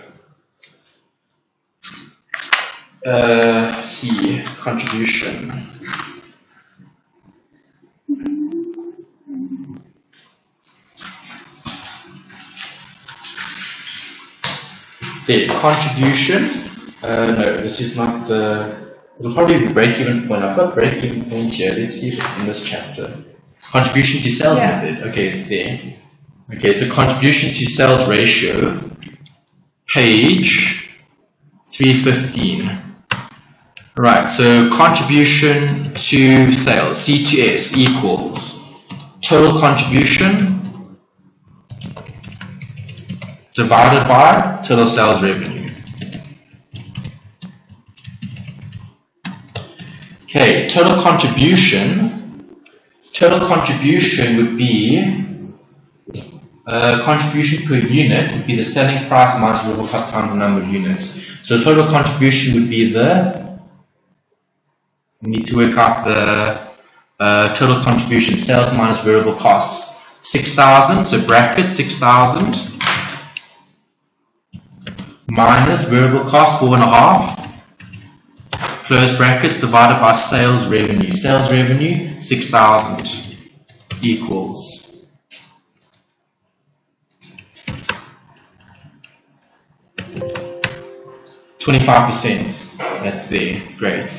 C, contribution. The contribution, no, this is not the, it'll probably be break-even point. I've got break-even point here. Let's see if it's in this chapter. Contribution to sales method. Okay, it's there. Okay, so contribution to sales ratio, page 315. Right, so contribution to sales, C to S equals total contribution divided by total sales revenue. Okay, total contribution would be contribution per unit would be the selling price minus variable cost times the number of units. So total contribution would be we need to work out the total contribution, sales minus variable costs, 6,000, so bracket 6,000 minus variable cost 4.5, close brackets, divided by sales revenue. Sales revenue 6,000 equals 25%. That's there. Great.